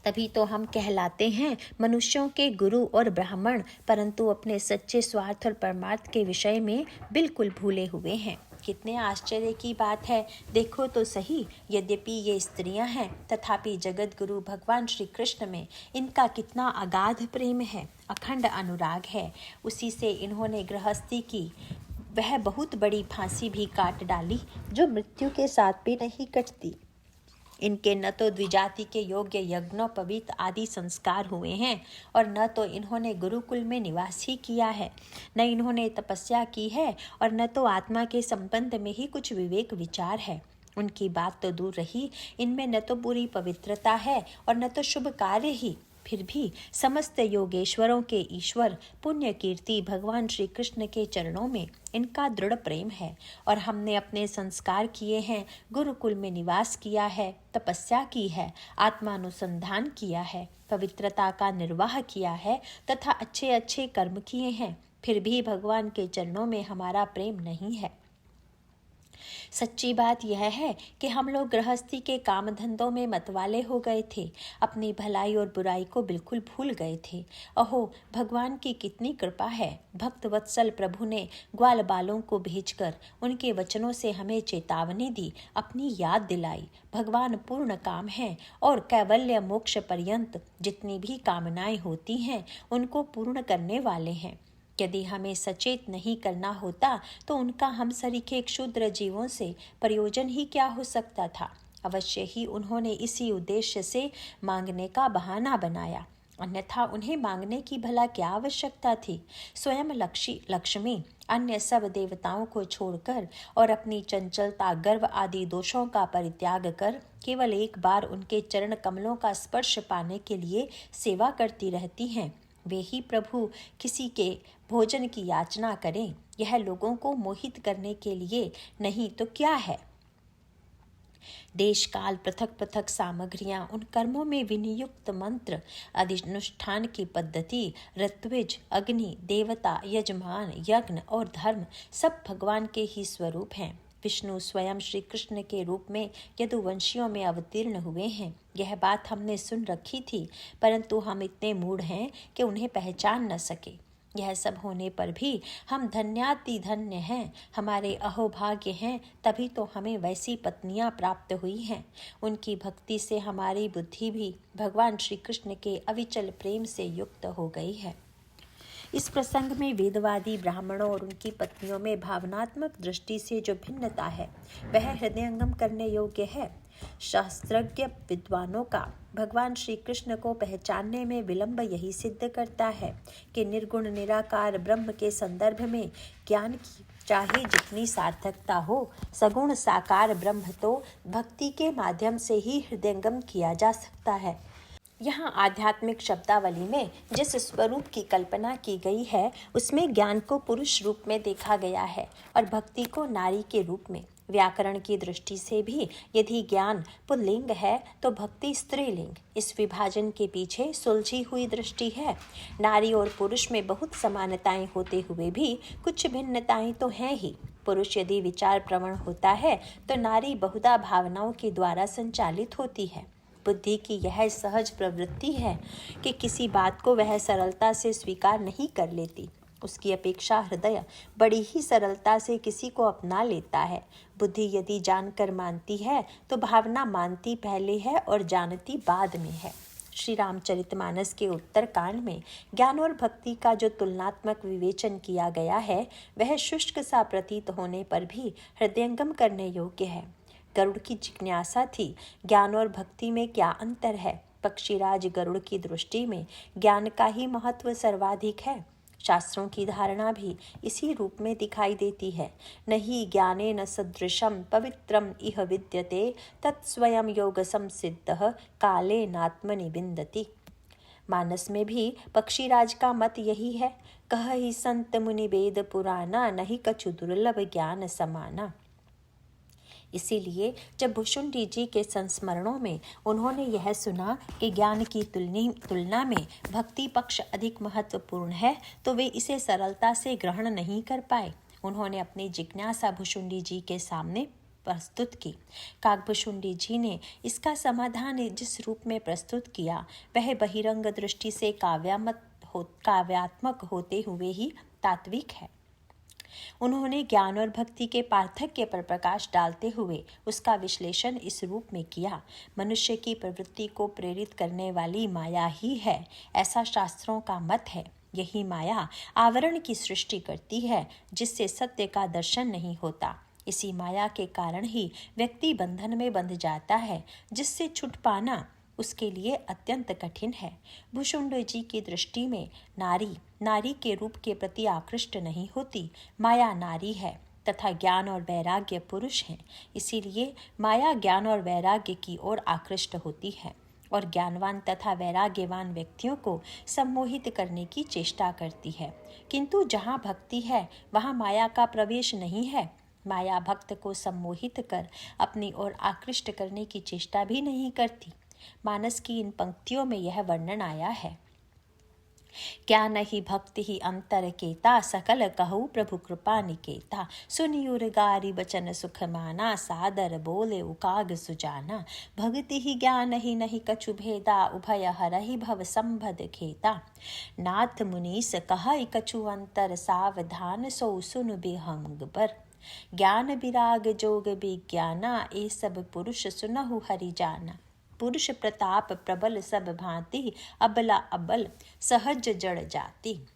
तभी तो हम कहलाते हैं मनुष्यों के गुरु और ब्राह्मण, परंतु अपने सच्चे स्वार्थ और परमार्थ के विषय में बिल्कुल भूले हुए हैं। कितने आश्चर्य की बात है, देखो तो सही। यद्यपि ये स्त्रियां हैं, तथापि जगत गुरु भगवान श्री कृष्ण में इनका कितना अगाध प्रेम है, अखंड अनुराग है। उसी से इन्होंने गृहस्थी की वह बहुत बड़ी फांसी भी काट डाली जो मृत्यु के साथ भी नहीं कटती। इनके न तो द्विजाति के योग्य यज्ञोपवीत आदि संस्कार हुए हैं और न तो इन्होंने गुरुकुल में निवास ही किया है, न इन्होंने तपस्या की है और न तो आत्मा के संबंध में ही कुछ विवेक विचार है। उनकी बात तो दूर रही, इनमें न तो पूरी पवित्रता है और न तो शुभ कार्य ही। फिर भी समस्त योगेश्वरों के ईश्वर पुण्य कीर्ति भगवान श्री कृष्ण के चरणों में इनका दृढ़ प्रेम है और हमने अपने संस्कार किए हैं, गुरुकुल में निवास किया है, तपस्या की है, आत्मानुसंधान किया है, पवित्रता का निर्वाह किया है तथा अच्छे अच्छे कर्म किए हैं, फिर भी भगवान के चरणों में हमारा प्रेम नहीं है। सच्ची बात यह है कि हम लोग गृहस्थी के काम धंधों में मतवाले हो गए थे, अपनी भलाई और बुराई को बिल्कुल भूल गए थे। अहो, भगवान की कितनी कृपा है। भक्त वत्सल प्रभु ने ग्वाल बालों को भेजकर उनके वचनों से हमें चेतावनी दी, अपनी याद दिलाई। भगवान पूर्ण काम है और कैवल्य मोक्ष पर्यंत जितनी भी कामनाएं होती हैं उनको पूर्ण करने वाले हैं। यदि हमें सचेत नहीं करना होता तो उनका हम सरीखे क्षुद्र जीवों से प्रयोजन ही क्या हो सकता था। अवश्य ही उन्होंने इसी उद्देश्य से मांगने का बहाना बनाया, अन्यथा उन्हें मांगने की भला क्या आवश्यकता थी। स्वयं लक्ष्मी अन्य सब देवताओं को छोड़कर और अपनी चंचलता, गर्व आदि दोषों का परित्याग कर केवल एक बार उनके चरण कमलों का स्पर्श पाने के लिए सेवा करती रहती हैं। वे ही प्रभु किसी के भोजन की याचना करें, यह लोगों को मोहित करने के लिए, नहीं तो क्या है। देश काल पृथक पृथक सामग्रियां, उन कर्मों में विनियुक्त मंत्र, अधिष्ठान की पद्धति, ऋत्विज, अग्नि, देवता, यजमान, यज्ञ और धर्म सब भगवान के ही स्वरूप हैं। विष्णु स्वयं श्री कृष्ण के रूप में यदुवंशियों में अवतीर्ण हुए हैं, यह बात हमने सुन रखी थी, परंतु हम इतने मूढ़ हैं कि उन्हें पहचान न सके। यह सब होने पर भी हम धन्याति धन्य हैं, हमारे अहोभाग्य हैं, तभी तो हमें वैसी पत्नियां प्राप्त हुई हैं। उनकी भक्ति से हमारी बुद्धि भी भगवान श्री कृष्ण के अविचल प्रेम से युक्त हो गई है। इस प्रसंग में वेदवादी ब्राह्मणों और उनकी पत्नियों में भावनात्मक दृष्टि से जो भिन्नता है वह हृदयंगम करने योग्य है। शास्त्रज्ञ विद्वानों का भगवान श्री कृष्ण को पहचानने में विलंब यही सिद्ध करता है कि निर्गुण निराकार ब्रह्म के संदर्भ में ज्ञान की चाहे जितनी सार्थकता हो, सगुण साकार ब्रह्म तो भक्ति के माध्यम से ही हृदयंगम किया जा सकता है। यहाँ आध्यात्मिक शब्दावली में जिस स्वरूप की कल्पना की गई है उसमें ज्ञान को पुरुष रूप में देखा गया है और भक्ति को नारी के रूप में। व्याकरण की दृष्टि से भी यदि ज्ञान पुल्लिंग है तो भक्ति स्त्रीलिंग। इस विभाजन के पीछे सुलझी हुई दृष्टि है। नारी और पुरुष में बहुत समानताएं होते हुए भी कुछ भिन्नताएं तो हैं ही। पुरुष यदि विचार प्रवण होता है तो नारी बहुधा भावनाओं के द्वारा संचालित होती है। बुद्धि की यह सहज प्रवृत्ति है कि किसी बात को वह सरलता से स्वीकार नहीं कर लेती। उसकी अपेक्षा हृदय बड़ी ही सरलता से किसी को अपना लेता है। बुद्धि यदि जानकर मानती है तो भावना मानती पहले है और जानती बाद में है। श्री रामचरितमानस के उत्तरकांड में ज्ञान और भक्ति का जो तुलनात्मक विवेचन किया गया है वह शुष्क सा प्रतीत होने पर भी हृदयंगम करने योग्य है। गरुड़ की जिज्ञासा थी, ज्ञान और भक्ति में क्या अंतर है? पक्षीराज गरुड़ की दृष्टि में ज्ञान का ही महत्व सर्वाधिक है। शास्त्रों की धारणा भी इसी रूप में दिखाई देती है। नहीं ज्ञानेन सदृशम पवित्रम इह विद्यते तत्स्वयं योग संसिद्धः कालेनात्मनि विन्दति। मानस में भी पक्षीराज का मत यही है। कहहि संत मुनि वेद पुराना, नहीं कछु दुर्लभ ज्ञान समाना। इसीलिए जब भुशुंडी जी के संस्मरणों में उन्होंने यह सुना कि ज्ञान की तुलना में भक्ति पक्ष अधिक महत्वपूर्ण है तो वे इसे सरलता से ग्रहण नहीं कर पाए। उन्होंने अपनी जिज्ञासा भुशुंडी जी के सामने प्रस्तुत की। काकभुशुंडी जी ने इसका समाधान जिस रूप में प्रस्तुत किया वह बहिरंग दृष्टि से काव्यात्मक होते हुए ही तात्विक है। उन्होंने ज्ञान और भक्ति के पार्थक्य पर प्रकाश डालते हुए उसका विश्लेषण इस रूप में किया। मनुष्य की प्रवृत्ति को प्रेरित करने वाली माया ही है, ऐसा शास्त्रों का मत है। यही माया आवरण की सृष्टि करती है जिससे सत्य का दर्शन नहीं होता। इसी माया के कारण ही व्यक्ति बंधन में बंध जाता है जिससे छूट पाना उसके लिए अत्यंत कठिन है। भुशुंड जी की दृष्टि में नारी के रूप के प्रति आकृष्ट नहीं होती। माया नारी है तथा ज्ञान और वैराग्य पुरुष हैं। इसीलिए माया ज्ञान और वैराग्य की ओर आकृष्ट होती है और ज्ञानवान तथा वैराग्यवान व्यक्तियों को सम्मोहित करने की चेष्टा करती है। किंतु जहाँ भक्ति है वहाँ माया का प्रवेश नहीं है। माया भक्त को सम्मोहित कर अपनी ओर आकृष्ट करने की चेष्टा भी नहीं करती। मानस की इन पंक्तियों में यह वर्णन आया है। क्या नहीं भक्ति ही अंतर केता, सकल कहू प्रभु कृपा निकेता। सुनियुर गारी बचन सुख माना, सादर बोले उकाग सुजाना। भक्ति ही ज्ञान ही नहीं कछु भेदा, उभय हरहि भव संभद खेता। नाथ मुनीस कहई कछु अंतर, सावधान सो सुन बेहंग बर। ज्ञान विराग जोग विज्ञाना, ए सब पुरुष सुनहु हरि जाना। पुरुष प्रताप प्रबल सब भांति, अबला अबल सहज जड़ जाति।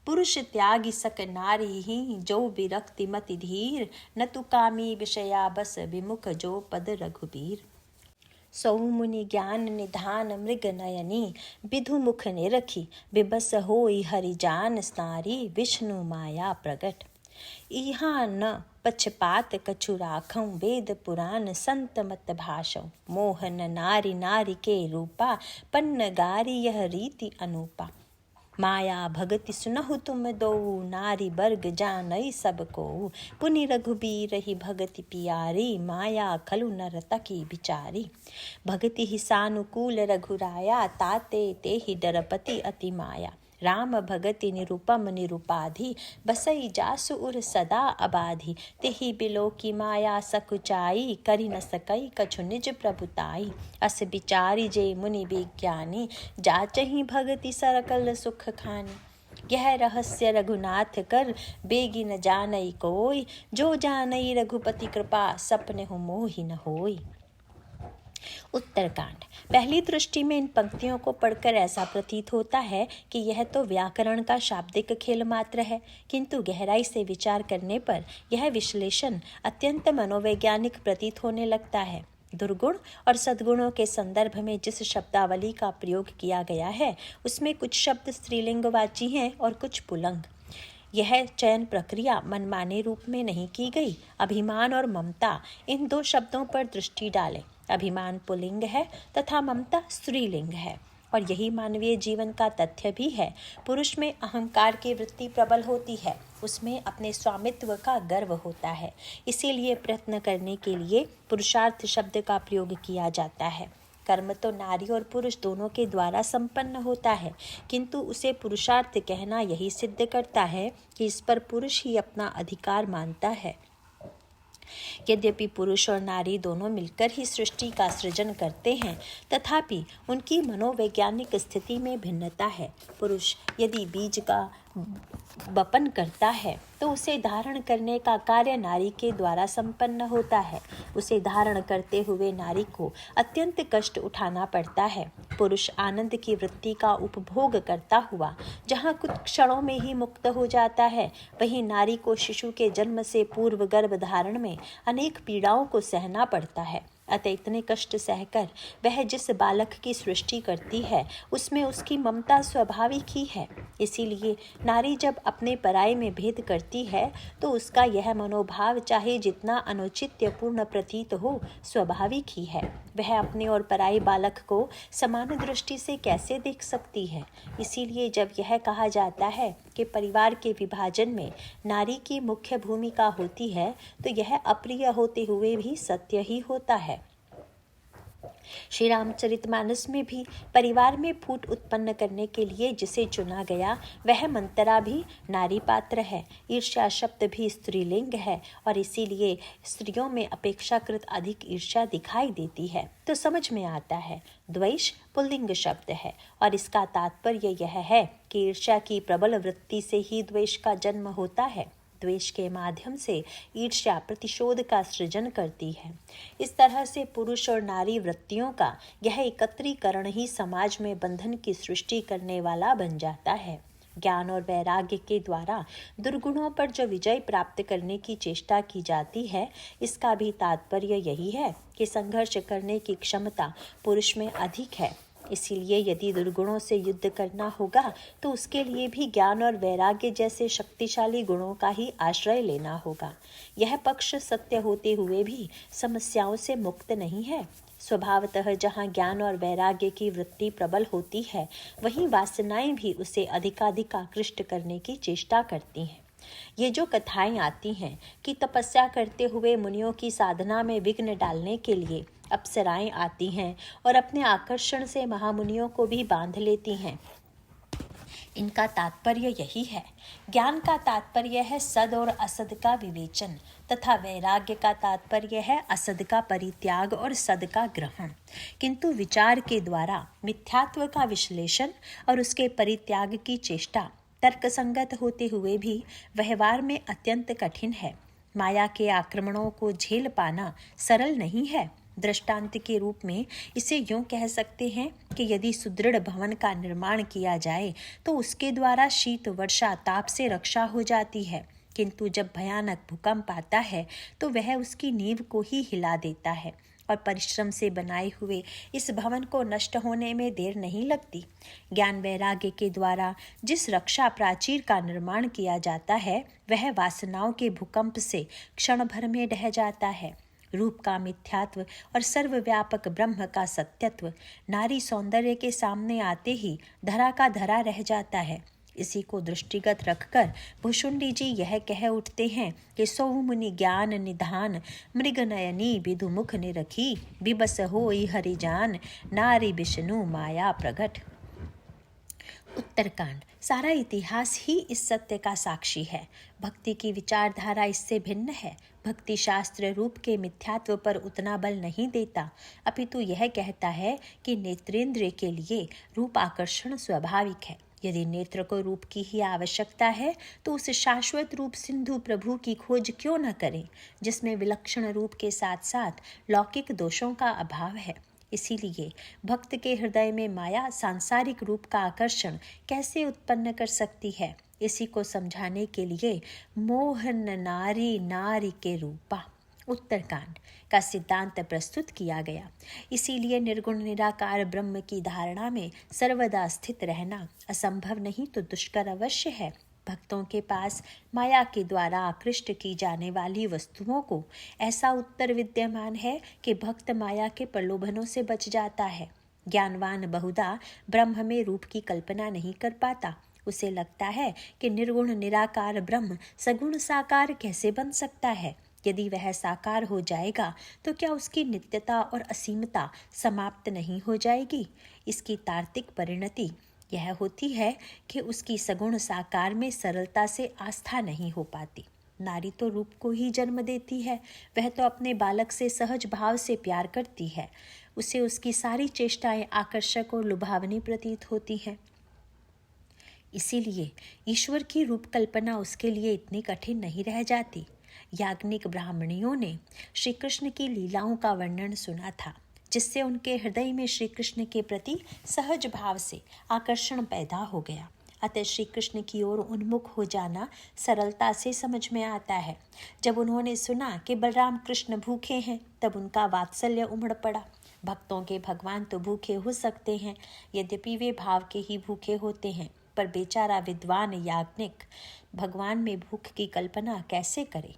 पुरुष त्यागी सक नारी ही, जो विरक्ति मति धीर। न तु कामी विषया बस विमुख, जो पद रघुबीर। सौ मुनि ज्ञान निधान मृग नयनी, विधु मुख निरखी। विबस होई हरि जान, स्नारी विष्णु माया प्रगट। इहाँ न पक्षपात कछु राखऊं, वेद पुराण संत मत भाषौ। मोहन नारी नारी के रूपा, पन्न गारी यह रीति अनूपा। माया भगति सुनहु तुम दो, नारी वर्ग जानई सबको। पुनि रघुबीर ही भगति पियारी, माया खलु नर तकी बिचारी। भगति ही सानुकूल रघुराया, ताते ते ही डरपति अति माया। राम भगति निरूपम निरूपाधि, बसई जासु उर सदा अबाधि। तेहि बिलो की माया सकुचाई, करि न सकई कछु निज प्रभुताई। अस बिचारी जे मुनि विज्ञानी, जाचहि भगति सरकल सुख खानी। यह रहस्य रघुनाथ कर, बेगी न जानई कोई। जो जानई रघुपति कृपा, सपने हो मोहि न होई। उत्तरकांड। पहली दृष्टि में इन पंक्तियों को पढ़कर ऐसा प्रतीत होता है कि यह तो व्याकरण का शाब्दिक खेल मात्र है, किंतु गहराई से विचार करने पर यह विश्लेषण अत्यंत मनोवैज्ञानिक प्रतीत होने लगता है। दुर्गुण और सद्गुणों के संदर्भ में जिस शब्दावली का प्रयोग किया गया है उसमें कुछ शब्द स्त्रीलिंगवाची हैं और कुछ पुल्लिंग। यह चयन प्रक्रिया मनमाने रूप में नहीं की गई। अभिमान और ममता, इन दो शब्दों पर दृष्टि डालें। अभिमान पुल्लिंग है तथा ममता स्त्रीलिंग है, और यही मानवीय जीवन का तथ्य भी है। पुरुष में अहंकार की वृत्ति प्रबल होती है, उसमें अपने स्वामित्व का गर्व होता है, इसीलिए प्रयत्न करने के लिए पुरुषार्थ शब्द का प्रयोग किया जाता है। कर्म तो नारी और पुरुष दोनों के द्वारा संपन्न होता है, किंतु उसे पुरुषार्थ कहना यही सिद्ध करता है कि इस पर पुरुष ही अपना अधिकार मानता है। यद्यपि पुरुष और नारी दोनों मिलकर ही सृष्टि का सृजन करते हैं, तथापि उनकी मनोवैज्ञानिक स्थिति में भिन्नता है। पुरुष यदि बीज का वपन करता है तो उसे धारण करने का कार्य नारी के द्वारा संपन्न होता है। उसे धारण करते हुए नारी को अत्यंत कष्ट उठाना पड़ता है। पुरुष आनंद की वृत्ति का उपभोग करता हुआ जहाँ कुछ क्षणों में ही मुक्त हो जाता है, वहीं नारी को शिशु के जन्म से पूर्व गर्भ धारण में अनेक पीड़ाओं को सहना पड़ता है। अतः इतने कष्ट सहकर वह जिस बालक की सृष्टि करती है उसमें उसकी ममता स्वाभाविक ही है। इसीलिए नारी जब अपने पराये में भेद करती है तो उसका यह मनोभाव चाहे जितना अनुचित्यपूर्ण प्रतीत हो, स्वाभाविक ही है। वह अपने और पराये बालक को समान दृष्टि से कैसे देख सकती है। इसीलिए जब यह कहा जाता है कि परिवार के विभाजन में नारी की मुख्य भूमिका होती है, तो यह अप्रिय होते हुए भी सत्य ही होता है। श्री रामचरितमानस में भी परिवार में फूट उत्पन्न करने के लिए जिसे चुना गया वह मंतरा भी नारी पात्र है। ईर्ष्या शब्द भी स्त्रीलिंग है और इसीलिए स्त्रियों में अपेक्षाकृत अधिक ईर्ष्या दिखाई देती है। तो समझ में आता है द्वेष पुल्लिंग शब्द है और इसका तात्पर्य यह है कि ईर्ष्या की प्रबल वृत्ति से ही द्वेष का जन्म होता है। द्वेष के माध्यम से ईर्ष्या प्रतिशोध का सृजन करती है। इस तरह से पुरुष और नारी वृत्तियों का यह एकत्रीकरण ही समाज में बंधन की सृष्टि करने वाला बन जाता है। ज्ञान और वैराग्य के द्वारा दुर्गुणों पर जो विजय प्राप्त करने की चेष्टा की जाती है, इसका भी तात्पर्य यही है कि संघर्ष करने की क्षमता पुरुष में अधिक है। इसीलिए यदि दुर्गुणों से युद्ध करना होगा तो उसके लिए भी ज्ञान और वैराग्य जैसे शक्तिशाली गुणों का ही आश्रय लेना होगा। यह पक्ष सत्य होते हुए भी समस्याओं से मुक्त नहीं है। स्वभावतः जहाँ ज्ञान और वैराग्य की वृत्ति प्रबल होती है, वहीं वासनाएं भी उसे अधिकाधिक आकृष्ट करने की चेष्टा करती हैं। ये जो कथाएं आती हैं कि तपस्या करते हुए मुनियों की साधना में विघ्न डालने के लिए अप्सराएं आती हैं और अपने आकर्षण से महामुनियों को भी बांध लेती हैं, इनका तात्पर्य यही है। ज्ञान का तात्पर्य है सद और असद का विवेचन तथा वैराग्य का तात्पर्य है असद का परित्याग और सद का ग्रहण। किंतु विचार के द्वारा मिथ्यात्व का विश्लेषण और उसके परित्याग की चेष्टा तर्कसंगत होते हुए भी व्यवहार में अत्यंत कठिन है। माया के आक्रमणों को झेल पाना सरल नहीं है। दृष्टांत के रूप में इसे यूं कह सकते हैं कि यदि सुदृढ़ भवन का निर्माण किया जाए तो उसके द्वारा शीत वर्षा ताप से रक्षा हो जाती है, किंतु जब भयानक भूकंप आता है तो वह उसकी नींव को ही हिला देता है और परिश्रम से बनाए हुए इस भवन को नष्ट होने में देर नहीं लगती। ज्ञान वैराग्य के द्वारा जिस रक्षा प्राचीर का निर्माण किया जाता है वह वासनाओं के भूकंप से क्षण भर में ढह जाता है। रूप का मिथ्यात्व और सर्वव्यापक ब्रह्म का सत्यत्व नारी सौंदर्य के सामने आते ही धरा का धरा रह जाता है। इसी को दृष्टिगत रखकर भुषुंडी जी यह कह उठते हैं कि सौ मुनि ज्ञान निधान मृग नयनी विदुमुख निरखी बिबस होई हरि जान नारी विष्णु माया प्रगट। उत्तरकांड। सारा इतिहास ही इस सत्य का साक्षी है। भक्ति की विचारधारा इससे भिन्न है। भक्ति शास्त्र रूप के मिथ्यात्व पर उतना बल नहीं देता, अपितु यह कहता है कि नेत्रेंद्र के लिए रूप आकर्षण स्वाभाविक है। यदि नेत्र को रूप की ही आवश्यकता है तो उस शाश्वत रूप सिंधु प्रभु की खोज क्यों न करें, जिसमें विलक्षण रूप के साथ साथ लौकिक दोषों का अभाव है। इसीलिए भक्त के हृदय में माया सांसारिक रूप का आकर्षण कैसे उत्पन्न कर सकती है, इसी को समझाने के लिए मोहन नारी नारी के रूपा उत्तरकांड का सिद्धांत प्रस्तुत किया गया। इसीलिए निर्गुण निराकार ब्रह्म की धारणा में सर्वदा स्थित रहना असंभव नहीं तो दुष्कर अवश्य है। भक्तों के पास माया के द्वारा आकृष्ट की जाने वाली वस्तुओं को ऐसा उत्तर विद्यमान है कि भक्त माया के प्रलोभनों से बच जाता है। ज्ञानवान बहुधा ब्रह्म में रूप की कल्पना नहीं कर पाता। उसे लगता है कि निर्गुण निराकार ब्रह्म सगुण साकार कैसे बन सकता है। यदि वह साकार हो जाएगा तो क्या उसकी नित्यता और असीमता समाप्त नहीं हो जाएगी। इसकी तार्किक परिणति यह होती है कि उसकी सगुण साकार में सरलता से आस्था नहीं हो पाती। नारी तो रूप को ही जन्म देती है, वह तो अपने बालक से सहज भाव से प्यार करती है। उसे उसकी सारी चेष्टाएं आकर्षक और लुभावनी प्रतीत होती हैं। इसीलिए ईश्वर की रूप कल्पना उसके लिए इतनी कठिन नहीं रह जाती। याज्ञनिक ब्राह्मणियों ने श्री कृष्ण की लीलाओं का वर्णन सुना था, जिससे उनके हृदय में श्री कृष्ण के प्रति सहज भाव से आकर्षण पैदा हो गया। अतः श्री कृष्ण की ओर उन्मुख हो जाना सरलता से समझ में आता है। जब उन्होंने सुना कि बलराम कृष्ण भूखे हैं, तब उनका वात्सल्य उमड़ पड़ा। भक्तों के भगवान तो भूखे हो सकते हैं, यद्यपि वे भाव के ही भूखे होते हैं, पर बेचारा विद्वान याज्ञनिक भगवान में भूख की कल्पना कैसे करे।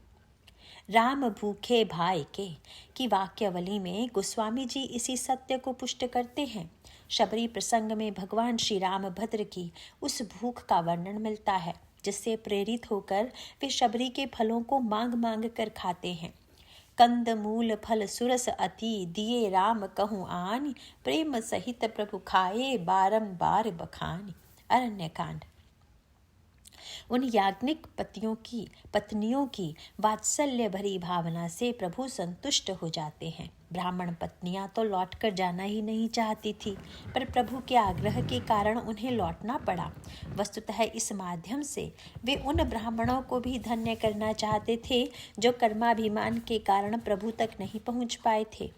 राम भूखे भाई के की वाक्यावली में गोस्वामी जी इसी सत्य को पुष्ट करते हैं। शबरी प्रसंग में भगवान श्री रामभद्र की उस भूख का वर्णन मिलता है, जिससे प्रेरित होकर वे शबरी के फलों को मांग मांग कर खाते हैं। कंद मूल फल सुरस अति दिए राम कहूँ आनि, प्रेम सहित प्रभु खाए बारंबार बखानी। अरण्यकांड। उन याज्ञनिक पत्नियों की वात्सल्य भरी भावना से प्रभु संतुष्ट हो जाते हैं। ब्राह्मण पत्नियां तो लौटकर जाना ही नहीं चाहती थी, पर प्रभु के आग्रह के कारण उन्हें लौटना पड़ा। वस्तुतः इस माध्यम से वे उन ब्राह्मणों को भी धन्य करना चाहते थे जो कर्माभिमान के कारण प्रभु तक नहीं पहुंच पाए थे।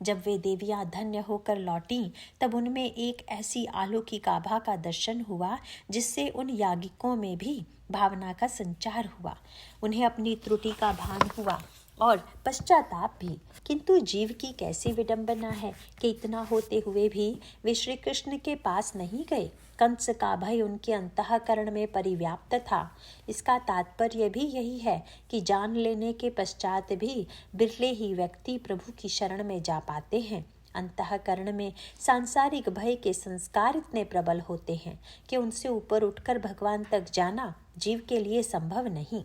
जब वे देवियां धन्य होकर लौटीं, तब उनमें एक ऐसी अलौकिक आभा का दर्शन हुआ जिससे उन याज्ञिकों में भी भावना का संचार हुआ। उन्हें अपनी त्रुटि का भान हुआ और पश्चाताप भी। किंतु जीव की कैसी विडंबना है कि इतना होते हुए भी वे श्री कृष्ण के पास नहीं गए। कंस का भय उनके अंतःकरण में परिव्याप्त था। इसका तात्पर्य भी यही है कि जान लेने के पश्चात भी बिरले ही व्यक्ति प्रभु की शरण में जा पाते हैं। अंतःकरण में सांसारिक भय के संस्कार इतने प्रबल होते हैं कि उनसे ऊपर उठकर भगवान तक जाना जीव के लिए संभव नहीं।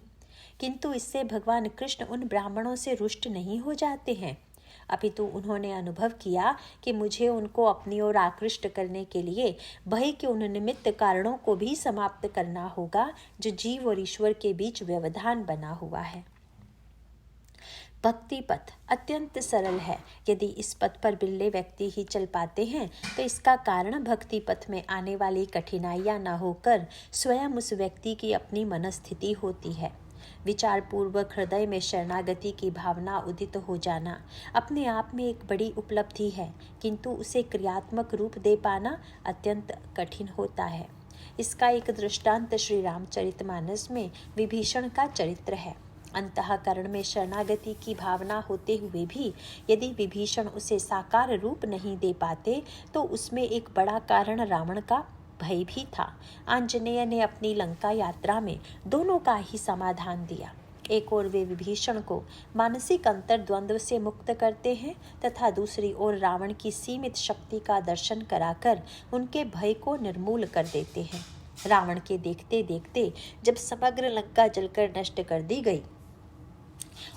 किंतु इससे भगवान कृष्ण उन ब्राह्मणों से रुष्ट नहीं हो जाते हैं, अपितु उन्होंने अनुभव किया कि मुझे उनको अपनी ओर आकृष्ट करने के लिए भय के उन निमित्त कारणों को भी समाप्त करना होगा जो जीव और ईश्वर के बीच व्यवधान बना हुआ है। भक्ति पथ अत्यंत सरल है। यदि इस पथ पर बिल्ले व्यक्ति ही चल पाते हैं तो इसका कारण भक्ति पथ में आने वाली कठिनाइयां न होकर स्वयं उस व्यक्ति की अपनी मनस्थिति होती है। विचार पूर्वक हृदय में शरणागति की भावना उदित हो जाना अपने आप में एक बड़ी उपलब्धि है, किंतु उसे क्रियात्मक रूप दे पाना अत्यंत कठिन होता है। इसका एक दृष्टांत श्री रामचरितमानस में विभीषण का चरित्र है। अंतःकरण में शरणागति की भावना होते हुए भी यदि विभीषण उसे साकार रूप नहीं दे पाते तो उसमें एक बड़ा कारण रावण का भय भी था। आंजनेय ने अपनी लंका यात्रा में दोनों का ही समाधान दिया। एक ओर वे विभीषण को मानसिक अंतर्द्वंद्व से मुक्त करते हैं तथा दूसरी ओर रावण की सीमित शक्ति का दर्शन कराकर उनके भय को निर्मूल कर देते हैं। रावण के देखते देखते जब समग्र लंका जलकर नष्ट कर दी गई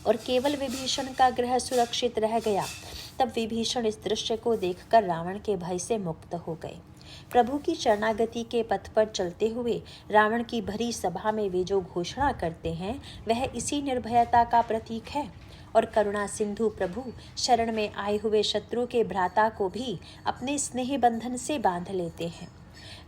और केवल विभीषण का गृह सुरक्षित रह गया, तब विभीषण इस दृश्य को देखकर रावण के भय से मुक्त हो गए। प्रभु की शरणागति के पथ पर चलते हुए रावण की भरी सभा में वे जो घोषणा करते हैं वह इसी निर्भयता का प्रतीक है। और करुणा सिंधु प्रभु शरण में आए हुए शत्रु के भ्राता को भी अपने स्नेह बंधन से बांध लेते हैं।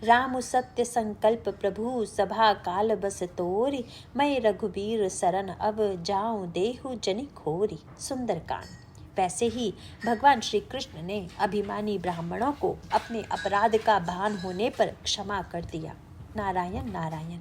राम सत्य संकल्प प्रभु सभा काल बस तोरी, मैं रघुबीर शरण अब जाऊं देहु जनि खोरी। सुंदरकांड। वैसे ही भगवान श्री कृष्ण ने अभिमानी ब्राह्मणों को अपने अपराध का भान होने पर क्षमा कर दिया। नारायण नारायण।